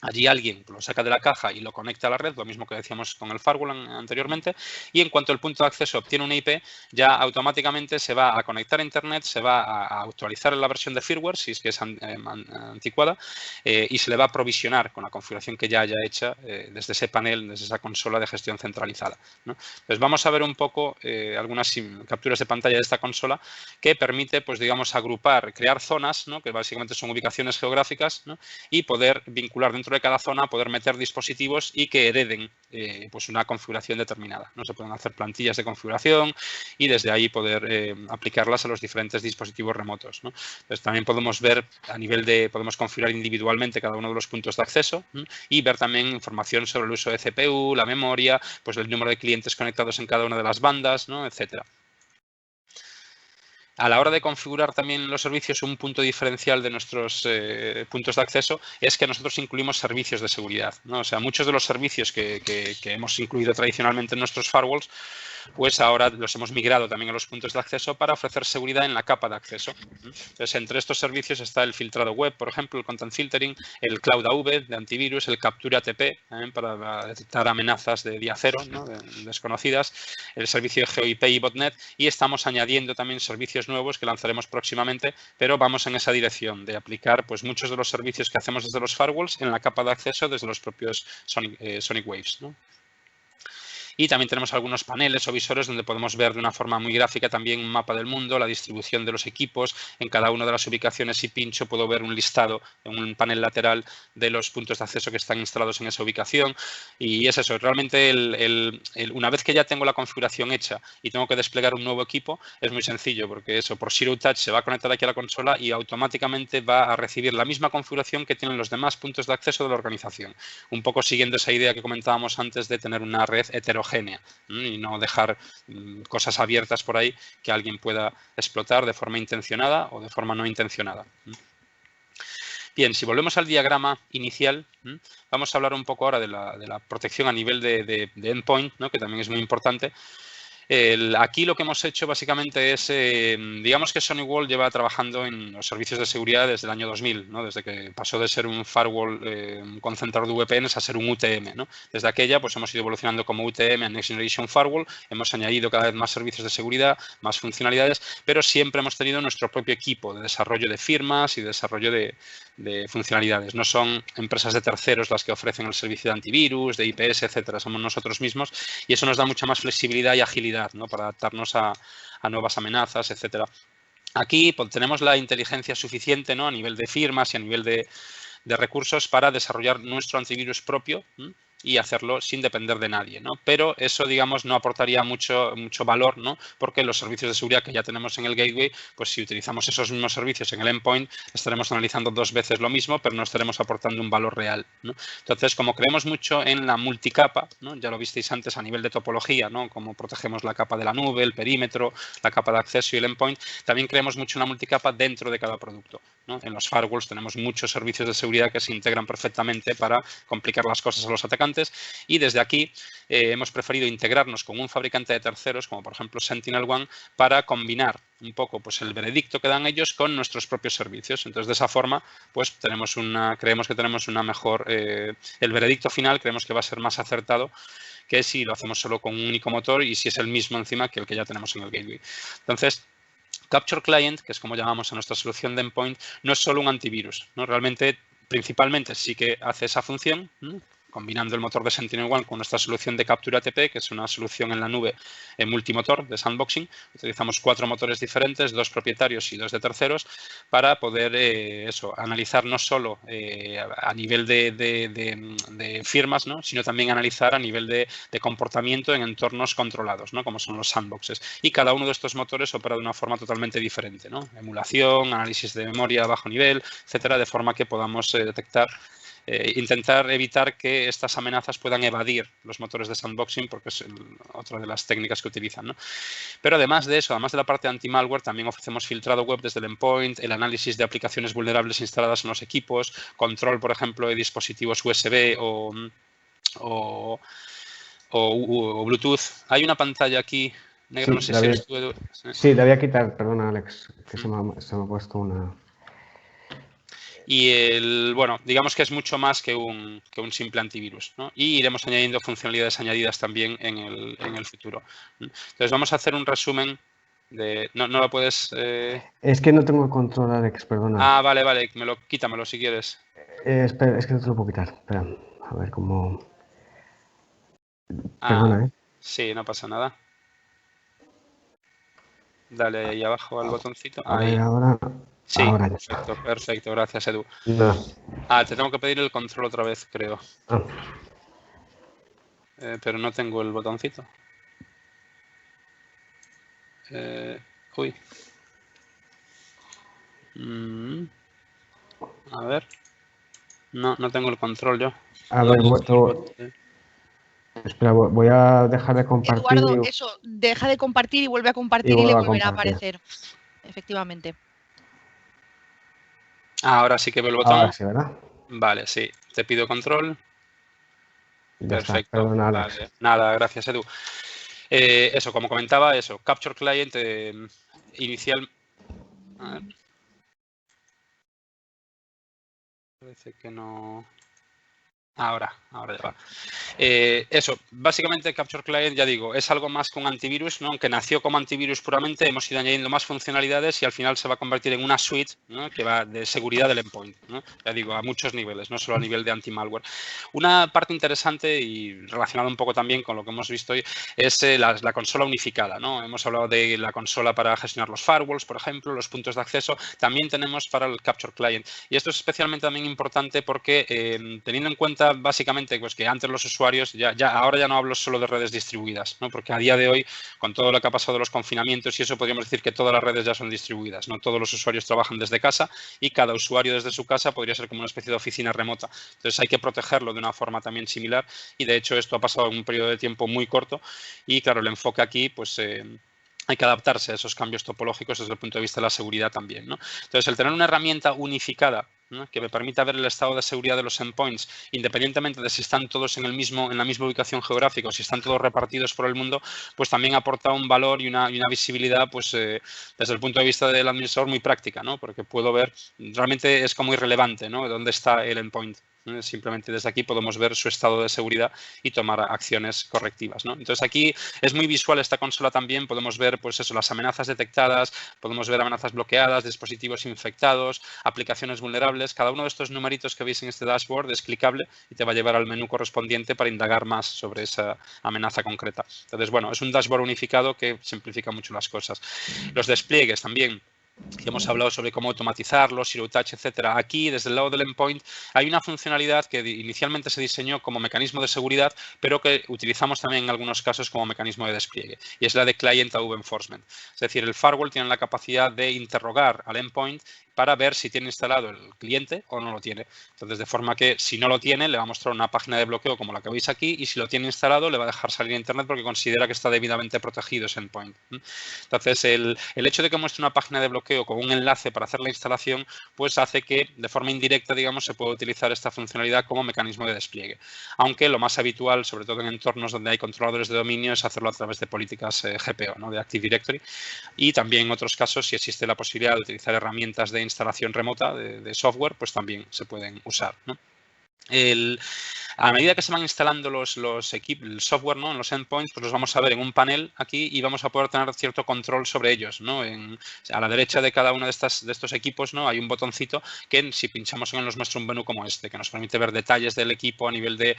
Allí alguien lo saca de la caja y lo conecta a la red, lo mismo que decíamos con el firewall anteriormente, y en cuanto el punto de acceso obtiene una IP, ya automáticamente se va a conectar a Internet, se va a actualizar la versión de firmware, si es que es anticuada, y se le va a provisionar con la configuración que ya haya hecha desde ese panel, desde esa consola de gestión centralizada, ¿no? Entonces vamos a ver un poco algunas capturas de pantalla de esta consola que permite, pues digamos, agrupar, crear zonas, ¿no? Que básicamente son ubicaciones geográficas, ¿no? Y poder vincular dentro de cada zona, poder meter dispositivos y que hereden pues una configuración determinada, ¿no? Se pueden hacer plantillas de configuración y desde ahí poder aplicarlas a los diferentes dispositivos remotos, ¿no? Entonces, también podemos ver podemos configurar individualmente cada uno de los puntos de acceso, ¿no? Y ver también información sobre el uso de CPU, la memoria, pues el número de clientes conectados en cada una de las bandas, ¿no? Etcétera. A la hora de configurar también los servicios, un punto diferencial de nuestros puntos de acceso es que nosotros incluimos servicios de seguridad, ¿no? O sea, muchos de los servicios que hemos incluido tradicionalmente en nuestros firewalls, pues ahora los hemos migrado también a los puntos de acceso para ofrecer seguridad en la capa de acceso. Entonces, entre estos servicios está el filtrado web, por ejemplo, el content filtering, el Cloud AV de antivirus, el Capture ATP para detectar amenazas de día cero, ¿no? Desconocidas, el servicio de GeoIP y Botnet, y estamos añadiendo también servicios nuevos que lanzaremos próximamente, pero vamos en esa dirección de aplicar pues muchos de los servicios que hacemos desde los firewalls en la capa de acceso desde los propios Sonic Waves, ¿no? Y también tenemos algunos paneles o visores donde podemos ver de una forma muy gráfica también un mapa del mundo, la distribución de los equipos. En cada una de las ubicaciones, si pincho, puedo ver un listado en un panel lateral de los puntos de acceso que están instalados en esa ubicación. Y es eso, realmente una vez que ya tengo la configuración hecha y tengo que desplegar un nuevo equipo, es muy sencillo porque eso, por Zero Touch se va a conectar aquí a la consola y automáticamente va a recibir la misma configuración que tienen los demás puntos de acceso de la organización. Un poco siguiendo esa idea que comentábamos antes de tener una red heterogénea y no dejar cosas abiertas por ahí que alguien pueda explotar de forma intencionada o de forma no intencionada. Bien, si volvemos al diagrama inicial, vamos a hablar un poco ahora de la protección a nivel de endpoint, ¿no? Que también es muy importante. Aquí lo que hemos hecho básicamente es, digamos que Sonic lleva trabajando en los servicios de seguridad desde el año 2000, ¿no? Desde que pasó de ser un firewall, un concentrador de VPNs a ser un UTM, ¿no? Desde aquella pues hemos ido evolucionando como UTM a Next Generation Firewall, hemos añadido cada vez más servicios de seguridad, más funcionalidades, pero siempre hemos tenido nuestro propio equipo de desarrollo de firmas y de desarrollo de funcionalidades. No son empresas de terceros las que ofrecen el servicio de antivirus, de IPS, etcétera. Somos nosotros mismos y eso nos da mucha más flexibilidad y agilidad, ¿no? Para adaptarnos a nuevas amenazas, etcétera. Aquí pues, tenemos la inteligencia suficiente, ¿no? A nivel de firmas y a nivel de recursos para desarrollar nuestro antivirus propio y hacerlo sin depender de nadie, ¿no? Pero eso, digamos, no aportaría mucho valor, ¿no? Porque los servicios de seguridad que ya tenemos en el gateway, pues si utilizamos esos mismos servicios en el endpoint, estaremos analizando 2 veces lo mismo, pero no estaremos aportando un valor real, ¿no? Entonces, como creemos mucho en la multicapa, ¿no? Ya lo visteis antes a nivel de topología, ¿no? Como protegemos la capa de la nube, el perímetro, la capa de acceso y el endpoint, también creemos mucho en la multicapa dentro de cada producto, ¿no? En los firewalls tenemos muchos servicios de seguridad que se integran perfectamente para complicar las cosas a los atacantes y desde aquí hemos preferido integrarnos con un fabricante de terceros, como por ejemplo SentinelOne, para combinar un poco pues, el veredicto que dan ellos con nuestros propios servicios. Entonces, de esa forma, pues creemos que tenemos una mejor... el veredicto final creemos que va a ser más acertado que si lo hacemos solo con un único motor y si es el mismo encima que el que ya tenemos en el gateway. Entonces, Capture Client, que es como llamamos a nuestra solución de endpoint, no es solo un antivirus, ¿no? Realmente, principalmente sí que hace esa función, ¿no? Combinando el motor de SentinelOne con nuestra solución de captura ATP, que es una solución en la nube en multimotor de sandboxing. Utilizamos 4 motores diferentes, 2 propietarios y 2 de terceros, para poder analizar no solo a nivel de firmas, ¿no? Sino también analizar a nivel de comportamiento en entornos controlados, ¿no? Como son los sandboxes. Y cada uno de estos motores opera de una forma totalmente diferente, ¿no? Emulación, análisis de memoria a bajo nivel, etcétera, de forma que podamos detectar intentar evitar que estas amenazas puedan evadir los motores de sandboxing, porque es otra de las técnicas que utilizan, ¿no? Pero además de eso, además de la parte anti-malware, también ofrecemos filtrado web desde el endpoint, el análisis de aplicaciones vulnerables instaladas en los equipos, control, por ejemplo, de dispositivos USB o Bluetooth. Hay una pantalla aquí, negro, no sé si eres tú, Edu. Sí, la voy a quitar, perdona, Alex, que se me ha puesto una... Y bueno, digamos que es mucho más que un simple antivirus, ¿no? Y iremos añadiendo funcionalidades añadidas también en el futuro. Entonces vamos a hacer un resumen de... ¿No lo puedes...? Es que no tengo el control, Alex, perdona. Ah, vale, quítamelo si quieres. Espera, es que no te lo puedo quitar. Espera, a ver cómo... Perdona, ¿eh? Sí, no pasa nada. Dale ahí abajo al botoncito. A Ahí. ver, ahora... Sí, ahora ya. perfecto, gracias, Edu. No. Te tengo que pedir el control otra vez, creo. Pero no tengo el botoncito. Uy. A ver. No tengo el control yo. A ver, espera, voy a dejar de compartir. Eduardo, eso, deja de compartir y vuelve a compartir y le volverá a aparecer. Efectivamente. Ahora sí que veo el botón. Ahora sí, ¿verdad? Vale, sí. Te pido control. Ya Perfecto. está. Perdona, Alex. Vale. Nada, gracias, Edu. Eso, como comentaba, Capture Client inicial. A ver. Parece que no... Ahora ya va. Eso, básicamente Capture Client, ya digo, es algo más que un antivirus, ¿no? Aunque nació como antivirus puramente, hemos ido añadiendo más funcionalidades y al final se va a convertir en una suite, ¿no? Que va de seguridad del endpoint, ¿no? Ya digo, a muchos niveles, no solo a nivel de anti-malware. Una parte interesante y relacionada un poco también con lo que hemos visto hoy es la consola unificada, ¿no? Hemos hablado de la consola para gestionar los firewalls, por ejemplo, los puntos de acceso. También tenemos para el Capture Client. Y esto es especialmente también importante porque teniendo en cuenta básicamente pues que antes los usuarios, ahora ya no hablo solo de redes distribuidas, ¿no? Porque a día de hoy, con todo lo que ha pasado de los confinamientos y eso, podríamos decir que todas las redes ya son distribuidas, ¿no? Todos los usuarios trabajan desde casa y cada usuario desde su casa podría ser como una especie de oficina remota. Entonces hay que protegerlo de una forma también similar y de hecho esto ha pasado en un periodo de tiempo muy corto y claro, el enfoque aquí pues hay que adaptarse a esos cambios topológicos desde el punto de vista de la seguridad también, ¿no? Entonces, el tener una herramienta unificada, ¿no?, que me permita ver el estado de seguridad de los endpoints, independientemente de si están todos en la misma ubicación geográfica o si están todos repartidos por el mundo, pues también aporta un valor y una visibilidad, pues desde el punto de vista del administrador muy práctica, ¿no? Porque puedo ver, realmente es como irrelevante, ¿no?, dónde está el endpoint. Simplemente desde aquí podemos ver su estado de seguridad y tomar acciones correctivas, ¿no? Entonces aquí es muy visual esta consola también, podemos ver pues eso, las amenazas detectadas, podemos ver amenazas bloqueadas, dispositivos infectados, aplicaciones vulnerables. Cada uno de estos numeritos que veis en este dashboard es clicable y te va a llevar al menú correspondiente para indagar más sobre esa amenaza concreta. Entonces, bueno, es un dashboard unificado que simplifica mucho las cosas. Los despliegues también. Y hemos hablado sobre cómo automatizarlo, zero touch, etcétera. Aquí, desde el lado del endpoint, hay una funcionalidad que inicialmente se diseñó como mecanismo de seguridad, pero que utilizamos también en algunos casos como mecanismo de despliegue, y es la de Client AV Enforcement. Es decir, el firewall tiene la capacidad de interrogar al endpoint para ver si tiene instalado el cliente o no lo tiene. Entonces, de forma que si no lo tiene, le va a mostrar una página de bloqueo como la que veis aquí, y si lo tiene instalado, le va a dejar salir a Internet porque considera que está debidamente protegido ese endpoint. Entonces, el hecho de que muestre una página de bloqueo con un enlace para hacer la instalación, pues hace que de forma indirecta, digamos, se pueda utilizar esta funcionalidad como mecanismo de despliegue. Aunque lo más habitual, sobre todo en entornos donde hay controladores de dominio, es hacerlo a través de políticas GPO, ¿no?, de Active Directory. Y también en otros casos, si existe la posibilidad de utilizar herramientas de instalación remota de software, pues también se pueden usar, ¿no? A medida que se van instalando el software, ¿no?, en los endpoints, pues los vamos a ver en un panel aquí y vamos a poder tener cierto control sobre ellos, ¿no? A la derecha de cada uno de estos equipos, ¿no?, hay un botoncito que, si pinchamos en él, nos muestra un menú como este, que nos permite ver detalles del equipo a nivel de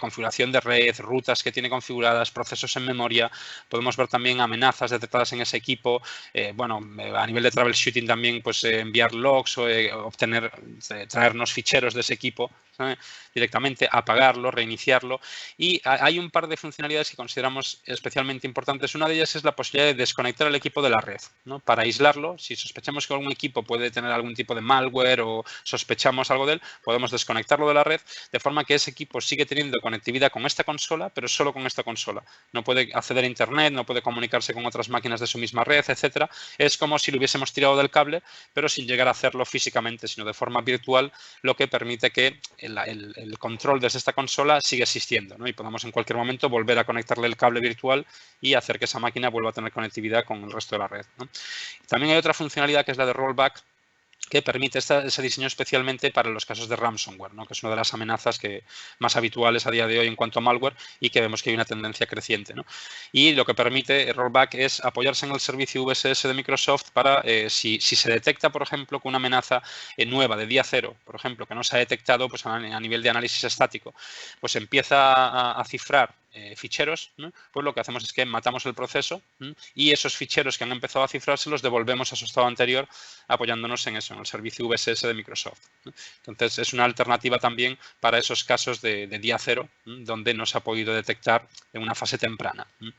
configuración de red, rutas que tiene configuradas, procesos en memoria. Podemos ver también amenazas detectadas en ese equipo. A nivel de troubleshooting también, pues enviar logs o traernos ficheros de ese equipo, ¿sabes?, directamente, apagarlo, reiniciarlo. Y hay un par de funcionalidades que consideramos especialmente importantes. Una de ellas es la posibilidad de desconectar el equipo de la red, ¿no?, para aislarlo. Si sospechamos que algún equipo puede tener algún tipo de malware o sospechamos algo de él, podemos desconectarlo de la red, de forma que ese equipo sigue teniendo conectividad con esta consola, pero solo con esta consola. No puede acceder a Internet, no puede comunicarse con otras máquinas de su misma red, etcétera. Es como si lo hubiésemos tirado del cable, pero sin llegar a hacerlo físicamente, sino de forma virtual, lo que permite que el control desde esta consola sigue existiendo, ¿no?, y podamos en cualquier momento volver a conectarle el cable virtual y hacer que esa máquina vuelva a tener conectividad con el resto de la red, ¿no? También hay otra funcionalidad que es la de rollback, que permite ese diseño especialmente para los casos de ransomware, ¿no?, que es una de las amenazas más habituales a día de hoy en cuanto a malware y que vemos que hay una tendencia creciente, ¿no? Y lo que permite el rollback es apoyarse en el servicio VSS de Microsoft para, si se detecta, por ejemplo, que una amenaza nueva de día cero, por ejemplo, que no se ha detectado pues, a nivel de análisis estático, pues empieza a cifrar ficheros, ¿no?, pues lo que hacemos es que matamos el proceso, ¿no?, y esos ficheros que han empezado a cifrarse los devolvemos a su estado anterior apoyándonos en eso, en el servicio VSS de Microsoft, ¿no? Entonces, es una alternativa también para esos casos de día cero, ¿no?, donde no se ha podido detectar en una fase temprana, ¿no?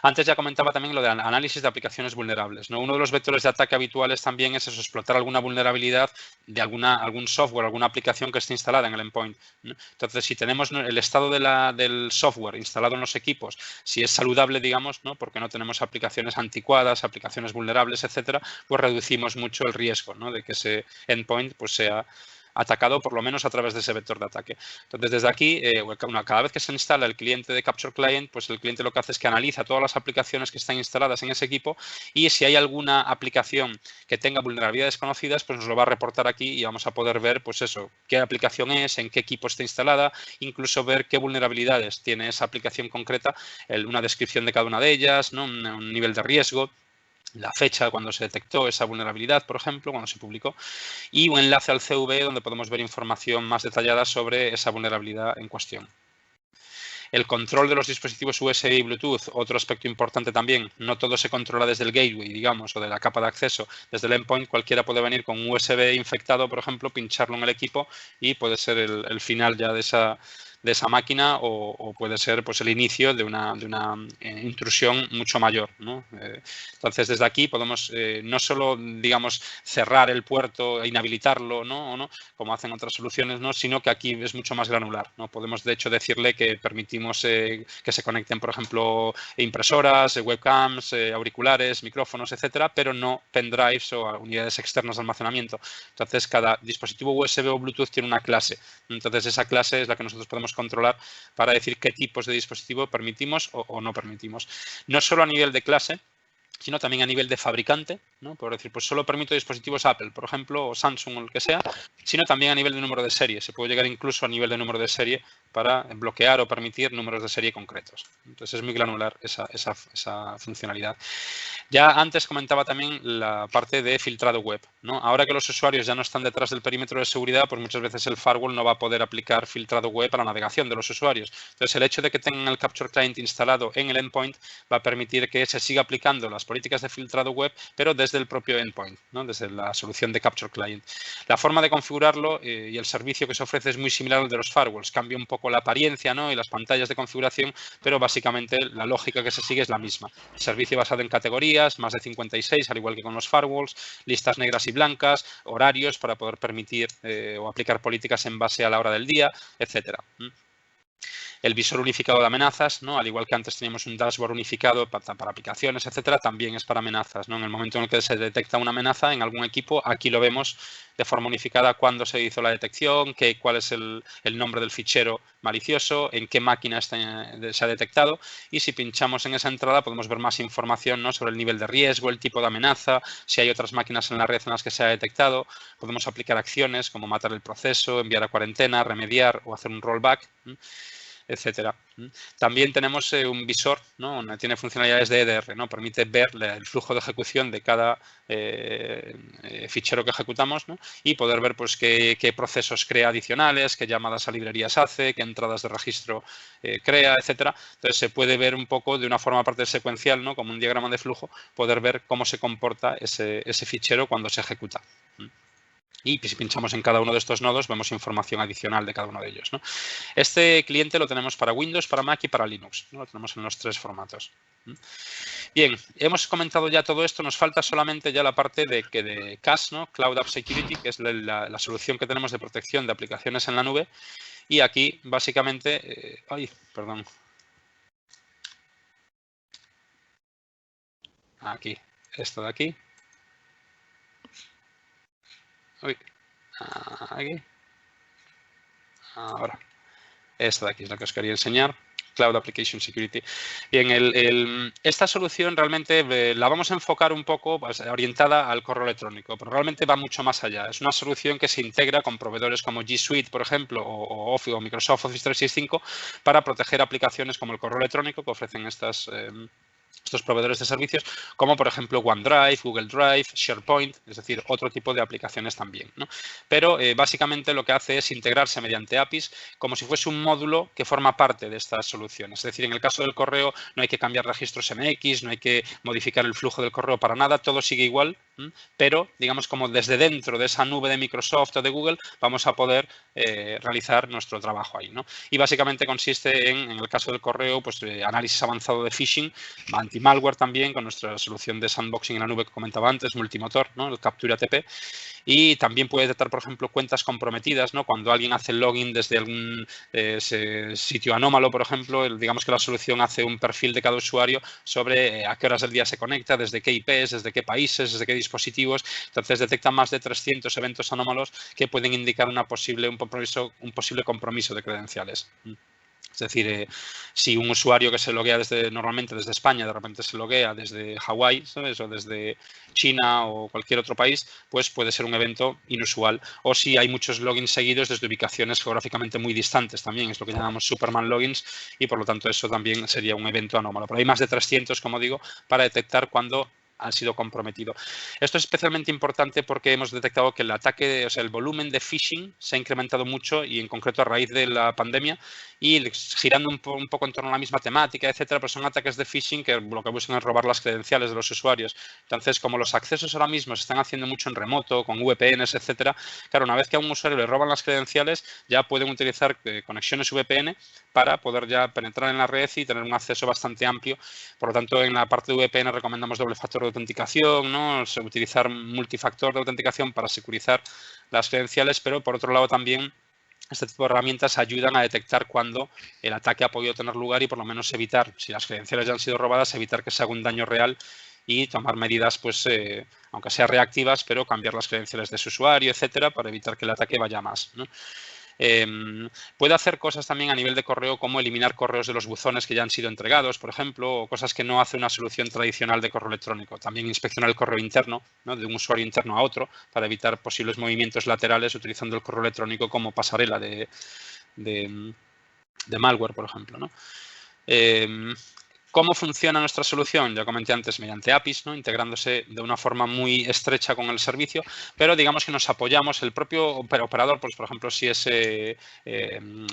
Antes ya comentaba también lo de análisis de aplicaciones vulnerables, ¿no? Uno de los vectores de ataque habituales también es eso, explotar alguna vulnerabilidad de algún software, alguna aplicación que esté instalada en el endpoint, ¿no? Entonces, si tenemos el estado del software instalado en los equipos, si es saludable, digamos, ¿no?, porque no tenemos aplicaciones anticuadas, aplicaciones vulnerables, etcétera, pues reducimos mucho el riesgo, ¿no?, de que ese endpoint pues sea atacado por lo menos a través de ese vector de ataque. Entonces, desde aquí, cada vez que se instala el cliente de Capture Client, pues el cliente lo que hace es que analiza todas las aplicaciones que están instaladas en ese equipo y si hay alguna aplicación que tenga vulnerabilidades conocidas, pues nos lo va a reportar aquí y vamos a poder ver, pues eso, qué aplicación es, en qué equipo está instalada, incluso ver qué vulnerabilidades tiene esa aplicación concreta, una descripción de cada una de ellas, ¿no?, un nivel de riesgo, la fecha cuando se detectó esa vulnerabilidad, por ejemplo, cuando se publicó, y un enlace al CV donde podemos ver información más detallada sobre esa vulnerabilidad en cuestión. El control de los dispositivos USB y Bluetooth, otro aspecto importante también. No todo se controla desde el gateway, digamos, o de la capa de acceso. Desde el endpoint cualquiera puede venir con un USB infectado, por ejemplo, pincharlo en el equipo y puede ser el final ya de de esa máquina o puede ser pues el inicio de una intrusión mucho mayor, ¿no? Entonces, desde aquí podemos no solo, digamos, cerrar el puerto e inhabilitarlo, ¿no? Como hacen otras soluciones, ¿no? Sino que aquí es mucho más granular, ¿no? Podemos, de hecho, decirle que permitimos que se conecten, por ejemplo, impresoras, webcams, auriculares, micrófonos, etcétera, pero no pendrives o unidades externas de almacenamiento. Entonces, cada dispositivo USB o Bluetooth tiene una clase. Entonces, esa clase es la que nosotros podemos controlar para decir qué tipos de dispositivo permitimos o no permitimos. No solo a nivel de clase, sino también a nivel de fabricante, ¿no? Por decir, pues solo permito dispositivos Apple, por ejemplo, o Samsung o el que sea, sino también a nivel de número de serie. Se puede llegar incluso a nivel de número de serie para bloquear o permitir números de serie concretos. Entonces es muy granular esa funcionalidad. Ya antes comentaba también la parte de filtrado web, ¿no? Ahora que los usuarios ya no están detrás del perímetro de seguridad, pues muchas veces el firewall no va a poder aplicar filtrado web a la navegación de los usuarios. Entonces el hecho de que tengan el Capture Client instalado en el endpoint va a permitir que se siga aplicando las políticas de filtrado web, pero desde el propio endpoint, ¿no? Desde la solución de Capture Client. La forma de configurarlo y el servicio que se ofrece es muy similar al de los firewalls. Cambia un poco la apariencia, ¿no? Y las pantallas de configuración, pero básicamente la lógica que se sigue es la misma. Servicio basado en categorías, más de 56, al igual que con los firewalls, listas negras y blancas, horarios para poder permitir o aplicar políticas en base a la hora del día, etcétera. El visor unificado de amenazas, ¿no? Al igual que antes teníamos un dashboard unificado para aplicaciones, etcétera, también es para amenazas, ¿no? En el momento en el que se detecta una amenaza en algún equipo, aquí lo vemos de forma unificada cuándo se hizo la detección, cuál es el nombre del fichero malicioso, en qué máquina se ha detectado, y si pinchamos en esa entrada podemos ver más información, ¿no? Sobre el nivel de riesgo, el tipo de amenaza, si hay otras máquinas en la red en las que se ha detectado. Podemos aplicar acciones como matar el proceso, enviar a cuarentena, remediar o hacer un rollback, etcétera. También tenemos un visor, ¿no? Tiene funcionalidades de EDR, ¿no? Permite ver el flujo de ejecución de cada fichero que ejecutamos, ¿no? Y poder ver pues, qué procesos crea adicionales, qué llamadas a librerías hace, qué entradas de registro crea, etcétera. Entonces se puede ver un poco de una forma aparte secuencial, ¿no? Como un diagrama de flujo, poder ver cómo se comporta ese fichero cuando se ejecuta. Y si pinchamos en cada uno de estos nodos, vemos información adicional de cada uno de ellos, ¿no? Este cliente lo tenemos para Windows, para Mac y para Linux, ¿no? Lo tenemos en los 3 formatos. Bien, hemos comentado ya todo esto, nos falta solamente ya la parte de CAS, ¿no? Cloud App Security, que es la solución que tenemos de protección de aplicaciones en la nube. Y aquí, básicamente, aquí, esto de aquí. Aquí. Ahora, esta de aquí es la que os quería enseñar. Cloud Application Security. Bien, esta solución realmente la vamos a enfocar un poco pues, orientada al correo electrónico, pero realmente va mucho más allá. Es una solución que se integra con proveedores como G Suite, por ejemplo, o Microsoft Office 365 para proteger aplicaciones como el correo electrónico que ofrecen estos proveedores de servicios, como por ejemplo OneDrive, Google Drive, SharePoint, es decir, otro tipo de aplicaciones también, ¿no? Pero básicamente lo que hace es integrarse mediante APIs como si fuese un módulo que forma parte de estas soluciones. Es decir, en el caso del correo no hay que cambiar registros MX, no hay que modificar el flujo del correo para nada, todo sigue igual, pero digamos como desde dentro de esa nube de Microsoft o de Google vamos a poder realizar nuestro trabajo ahí, ¿no? Y básicamente consiste en el caso del correo, pues análisis avanzado de phishing, anti-malware también con nuestra solución de sandboxing en la nube que comentaba antes, multimotor, ¿no? El Capture ATP. Y también puede detectar, por ejemplo, cuentas comprometidas, ¿no? Cuando alguien hace login desde algún sitio anómalo, por ejemplo, digamos que la solución hace un perfil de cada usuario sobre a qué horas del día se conecta, desde qué IPs, desde qué países, desde qué dispositivos. Entonces detecta más de 300 eventos anómalos que pueden indicar un posible compromiso de credenciales. Es decir, si un usuario que se loguea normalmente desde España, de repente se loguea desde Hawái, ¿sabes? O desde China o cualquier otro país, pues puede ser un evento inusual. O si hay muchos logins seguidos desde ubicaciones geográficamente muy distantes también, es lo que llamamos Superman logins y por lo tanto eso también sería un evento anómalo. Pero hay más de 300, como digo, para detectar cuando ha sido comprometido. Esto es especialmente importante porque hemos detectado que el ataque, o sea, el volumen de phishing se ha incrementado mucho y en concreto a raíz de la pandemia y girando un poco en torno a la misma temática, etcétera, pues son ataques de phishing que lo que buscan es robar las credenciales de los usuarios. Entonces, como los accesos ahora mismo se están haciendo mucho en remoto, con VPNs, etcétera, claro, una vez que a un usuario le roban las credenciales, ya pueden utilizar conexiones VPN para poder ya penetrar en la red y tener un acceso bastante amplio. Por lo tanto, en la parte de VPN recomendamos doble factor de autenticación, ¿no? Utilizar multifactor de autenticación para securizar las credenciales, pero por otro lado también este tipo de herramientas ayudan a detectar cuando el ataque ha podido tener lugar y por lo menos evitar, si las credenciales ya han sido robadas, evitar que se haga un daño real y tomar medidas, pues, aunque sean reactivas, pero cambiar las credenciales de su usuario, etcétera, para evitar que el ataque vaya más, ¿no? Puede hacer cosas también a nivel de correo como eliminar correos de los buzones que ya han sido entregados, por ejemplo, o cosas que no hace una solución tradicional de correo electrónico. También inspeccionar el correo interno, ¿no? De un usuario interno a otro para evitar posibles movimientos laterales utilizando el correo electrónico como pasarela de malware, por ejemplo, ¿no? ¿Cómo funciona nuestra solución? Ya comenté antes, mediante APIs, ¿no? Integrándose de una forma muy estrecha con el servicio, pero digamos que nos apoyamos, el propio operador, pues por ejemplo, si es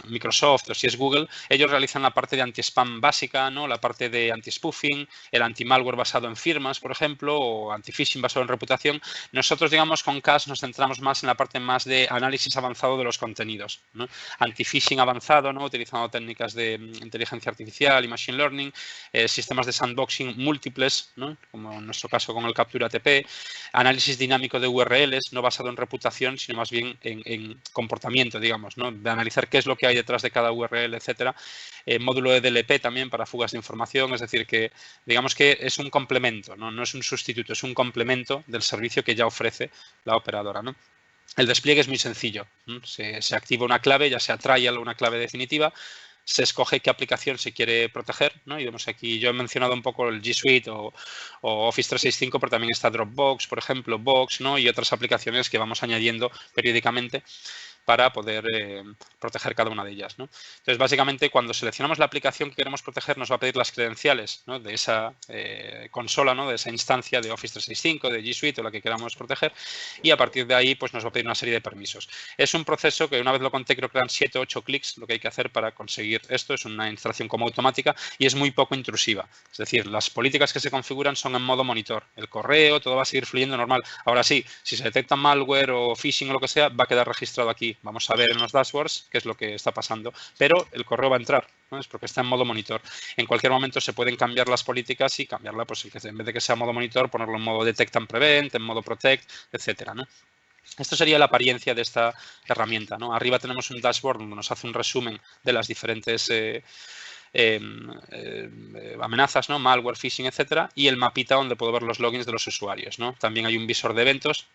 Microsoft o si es Google, ellos realizan la parte de anti-spam básica, ¿no? La parte de anti-spoofing, el anti-malware basado en firmas, por ejemplo, o anti-phishing basado en reputación. Nosotros, digamos, con CAS nos centramos más en la parte más de análisis avanzado de los contenidos, ¿no? Anti-phishing avanzado, ¿no? Utilizando técnicas de inteligencia artificial y machine learning, sistemas de sandboxing múltiples, ¿no? Como en nuestro caso con el Capture ATP, análisis dinámico de URLs, no basado en reputación, sino más bien en comportamiento, digamos, ¿no? De analizar qué es lo que hay detrás de cada URL, etcétera. Módulo de DLP también para fugas de información, es decir, que digamos que es un complemento, ¿no? No es un sustituto, es un complemento del servicio que ya ofrece la operadora, ¿no? El despliegue es muy sencillo. Se activa una clave, ya sea trial o una clave definitiva, se escoge qué aplicación se quiere proteger, ¿no? Y vemos aquí, yo he mencionado un poco el G Suite o Office 365, pero también está Dropbox, por ejemplo, Box, ¿no? Y otras aplicaciones que vamos añadiendo periódicamente para poder proteger cada una de ellas, ¿no? Entonces, básicamente, cuando seleccionamos la aplicación que queremos proteger, nos va a pedir las credenciales, ¿no? De esa consola, ¿no? De esa instancia de Office 365, de G Suite o la que queramos proteger, y a partir de ahí pues nos va a pedir una serie de permisos. Es un proceso que una vez lo conté, creo que eran 7 o 8 clics lo que hay que hacer para conseguir esto. Es una instalación como automática y es muy poco intrusiva. Es decir, las políticas que se configuran son en modo monitor. El correo, todo va a seguir fluyendo normal. Ahora sí, si se detecta malware o phishing o lo que sea, va a quedar registrado aquí. Vamos a ver en los dashboards qué es lo que está pasando, pero el correo va a entrar, ¿no? Es porque está en modo monitor. En cualquier momento se pueden cambiar las políticas y cambiarla, pues en vez de que sea modo monitor, ponerlo en modo detect and prevent, en modo protect, etcétera, ¿no? Esto sería la apariencia de esta herramienta, ¿no? Arriba tenemos un dashboard donde nos hace un resumen de las diferentes amenazas, ¿no? Malware, phishing, etcétera, y el mapita donde puedo ver los logins de los usuarios, ¿no? También hay un visor de eventos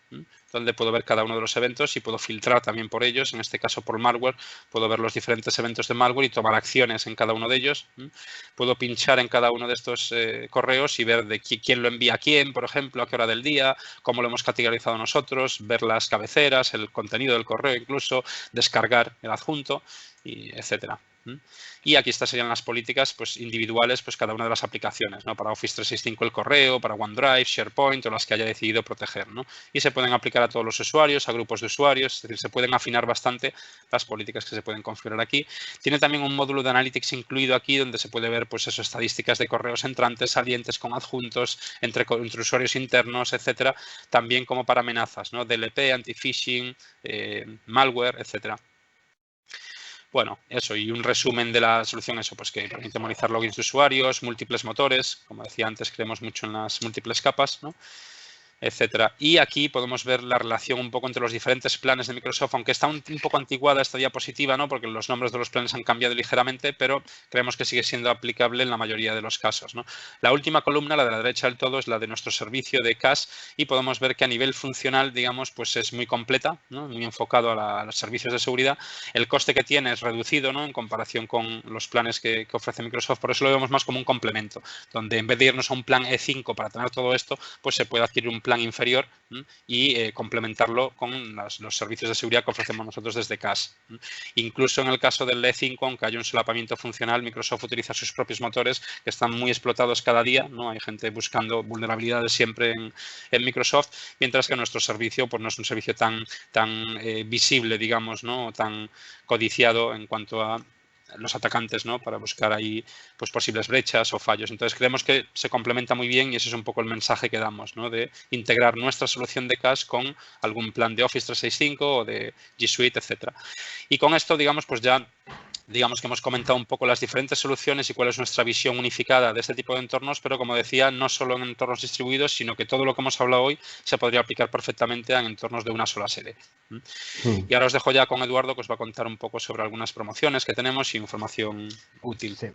donde puedo ver cada uno de los eventos y puedo filtrar también por ellos. En este caso por malware puedo ver los diferentes eventos de malware y tomar acciones en cada uno de ellos. Puedo pinchar en cada uno de estos correos y ver de quién lo envía a quién, por ejemplo, a qué hora del día, cómo lo hemos categorizado nosotros, ver las cabeceras, el contenido del correo incluso, descargar el adjunto, y etcétera. Y aquí estas serían las políticas pues, individuales, pues cada una de las aplicaciones, ¿no? Para Office 365 el correo, para OneDrive, SharePoint o las que haya decidido proteger, ¿no? Y se pueden aplicar a todos los usuarios, a grupos de usuarios, es decir, se pueden afinar bastante las políticas que se pueden configurar aquí. Tiene también un módulo de Analytics incluido aquí donde se puede ver pues, eso, estadísticas de correos entrantes, salientes, con adjuntos, entre usuarios internos, etcétera. También como para amenazas, ¿no? DLP, anti-phishing, malware, etcétera. Bueno, eso, y un resumen de la solución, eso, pues que permite monitorizar logins de usuarios, múltiples motores, como decía antes, creemos mucho en las múltiples capas, ¿no? Etcétera. Y aquí podemos ver la relación un poco entre los diferentes planes de Microsoft, aunque está un poco anticuada esta diapositiva, ¿no? Porque los nombres de los planes han cambiado ligeramente, pero creemos que sigue siendo aplicable en la mayoría de los casos, ¿no? La última columna, la de la derecha del todo, es la de nuestro servicio de CAS y podemos ver que a nivel funcional, digamos, pues es muy completa, ¿no? Muy enfocado a los servicios de seguridad. El coste que tiene es reducido, ¿no? En comparación con los planes que ofrece Microsoft, por eso lo vemos más como un complemento, donde en vez de irnos a un plan E5 para tener todo esto, pues se puede adquirir un plan inferior y complementarlo con los servicios de seguridad que ofrecemos nosotros desde CAS. Incluso en el caso del E5, aunque haya un solapamiento funcional, Microsoft utiliza sus propios motores que están muy explotados cada día, ¿no? Hay gente buscando vulnerabilidades siempre en Microsoft, mientras que nuestro servicio pues, no es un servicio tan visible, digamos, ¿no? Tan codiciado en cuanto a los atacantes, ¿no? Para buscar ahí pues, posibles brechas o fallos. Entonces, creemos que se complementa muy bien y ese es un poco el mensaje que damos, ¿no? De integrar nuestra solución de CAS con algún plan de Office 365 o de G Suite, etcétera. Y con esto, digamos, pues ya digamos que hemos comentado un poco las diferentes soluciones y cuál es nuestra visión unificada de este tipo de entornos, pero como decía, no solo en entornos distribuidos, sino que todo lo que hemos hablado hoy se podría aplicar perfectamente en entornos de una sola sede. Y ahora os dejo ya con Eduardo, que os va a contar un poco sobre algunas promociones que tenemos y información útil. Sí.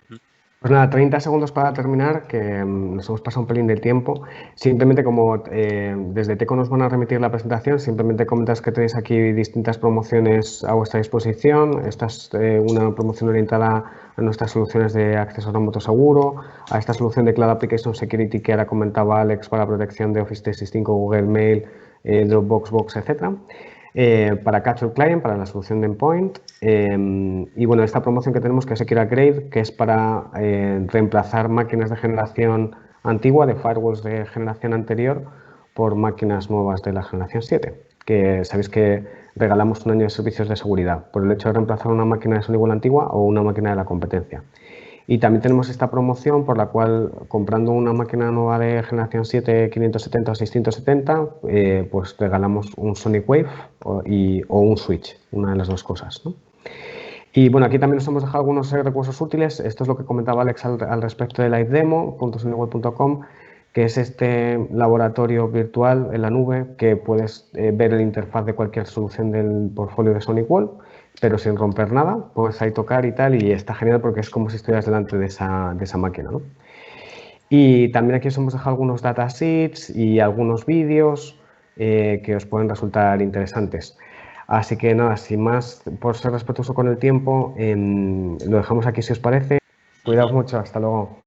Pues nada, 30 segundos para terminar, que nos hemos pasado un pelín del tiempo. Simplemente como desde Teco nos van a remitir la presentación, simplemente comentas que tenéis aquí distintas promociones a vuestra disposición. Esta es una promoción orientada a nuestras soluciones de acceso remoto seguro, a esta solución de Cloud Application Security que ahora comentaba Alex para protección de Office 365, Google Mail, Dropbox, Box, etc. Para Capture Client, para la solución de Endpoint. Y bueno, esta promoción que tenemos que es Secure Upgrade, que es para reemplazar máquinas de generación antigua, de firewalls de generación anterior, por máquinas nuevas de la generación 7. Que sabéis que regalamos un año de servicios de seguridad por el hecho de reemplazar una máquina de SonicWall antigua o una máquina de la competencia. Y también tenemos esta promoción por la cual, comprando una máquina nueva de generación 7, 570 o 670, pues regalamos un Sonic Wave o un Switch, una de las dos cosas, ¿no? Y bueno, aquí también os hemos dejado algunos recursos útiles. Esto es lo que comentaba Alex al respecto de livedemo.sonicwall.com, que es este laboratorio virtual en la nube que puedes ver la interfaz de cualquier solución del portfolio de SonicWall, pero sin romper nada, puedes ahí tocar y tal, y está genial porque es como si estuvieras delante de esa máquina, ¿no? Y también aquí os hemos dejado algunos datasheets y algunos vídeos que os pueden resultar interesantes. Así que nada, sin más, por ser respetuoso con el tiempo, lo dejamos aquí si os parece. Cuidaos mucho, hasta luego.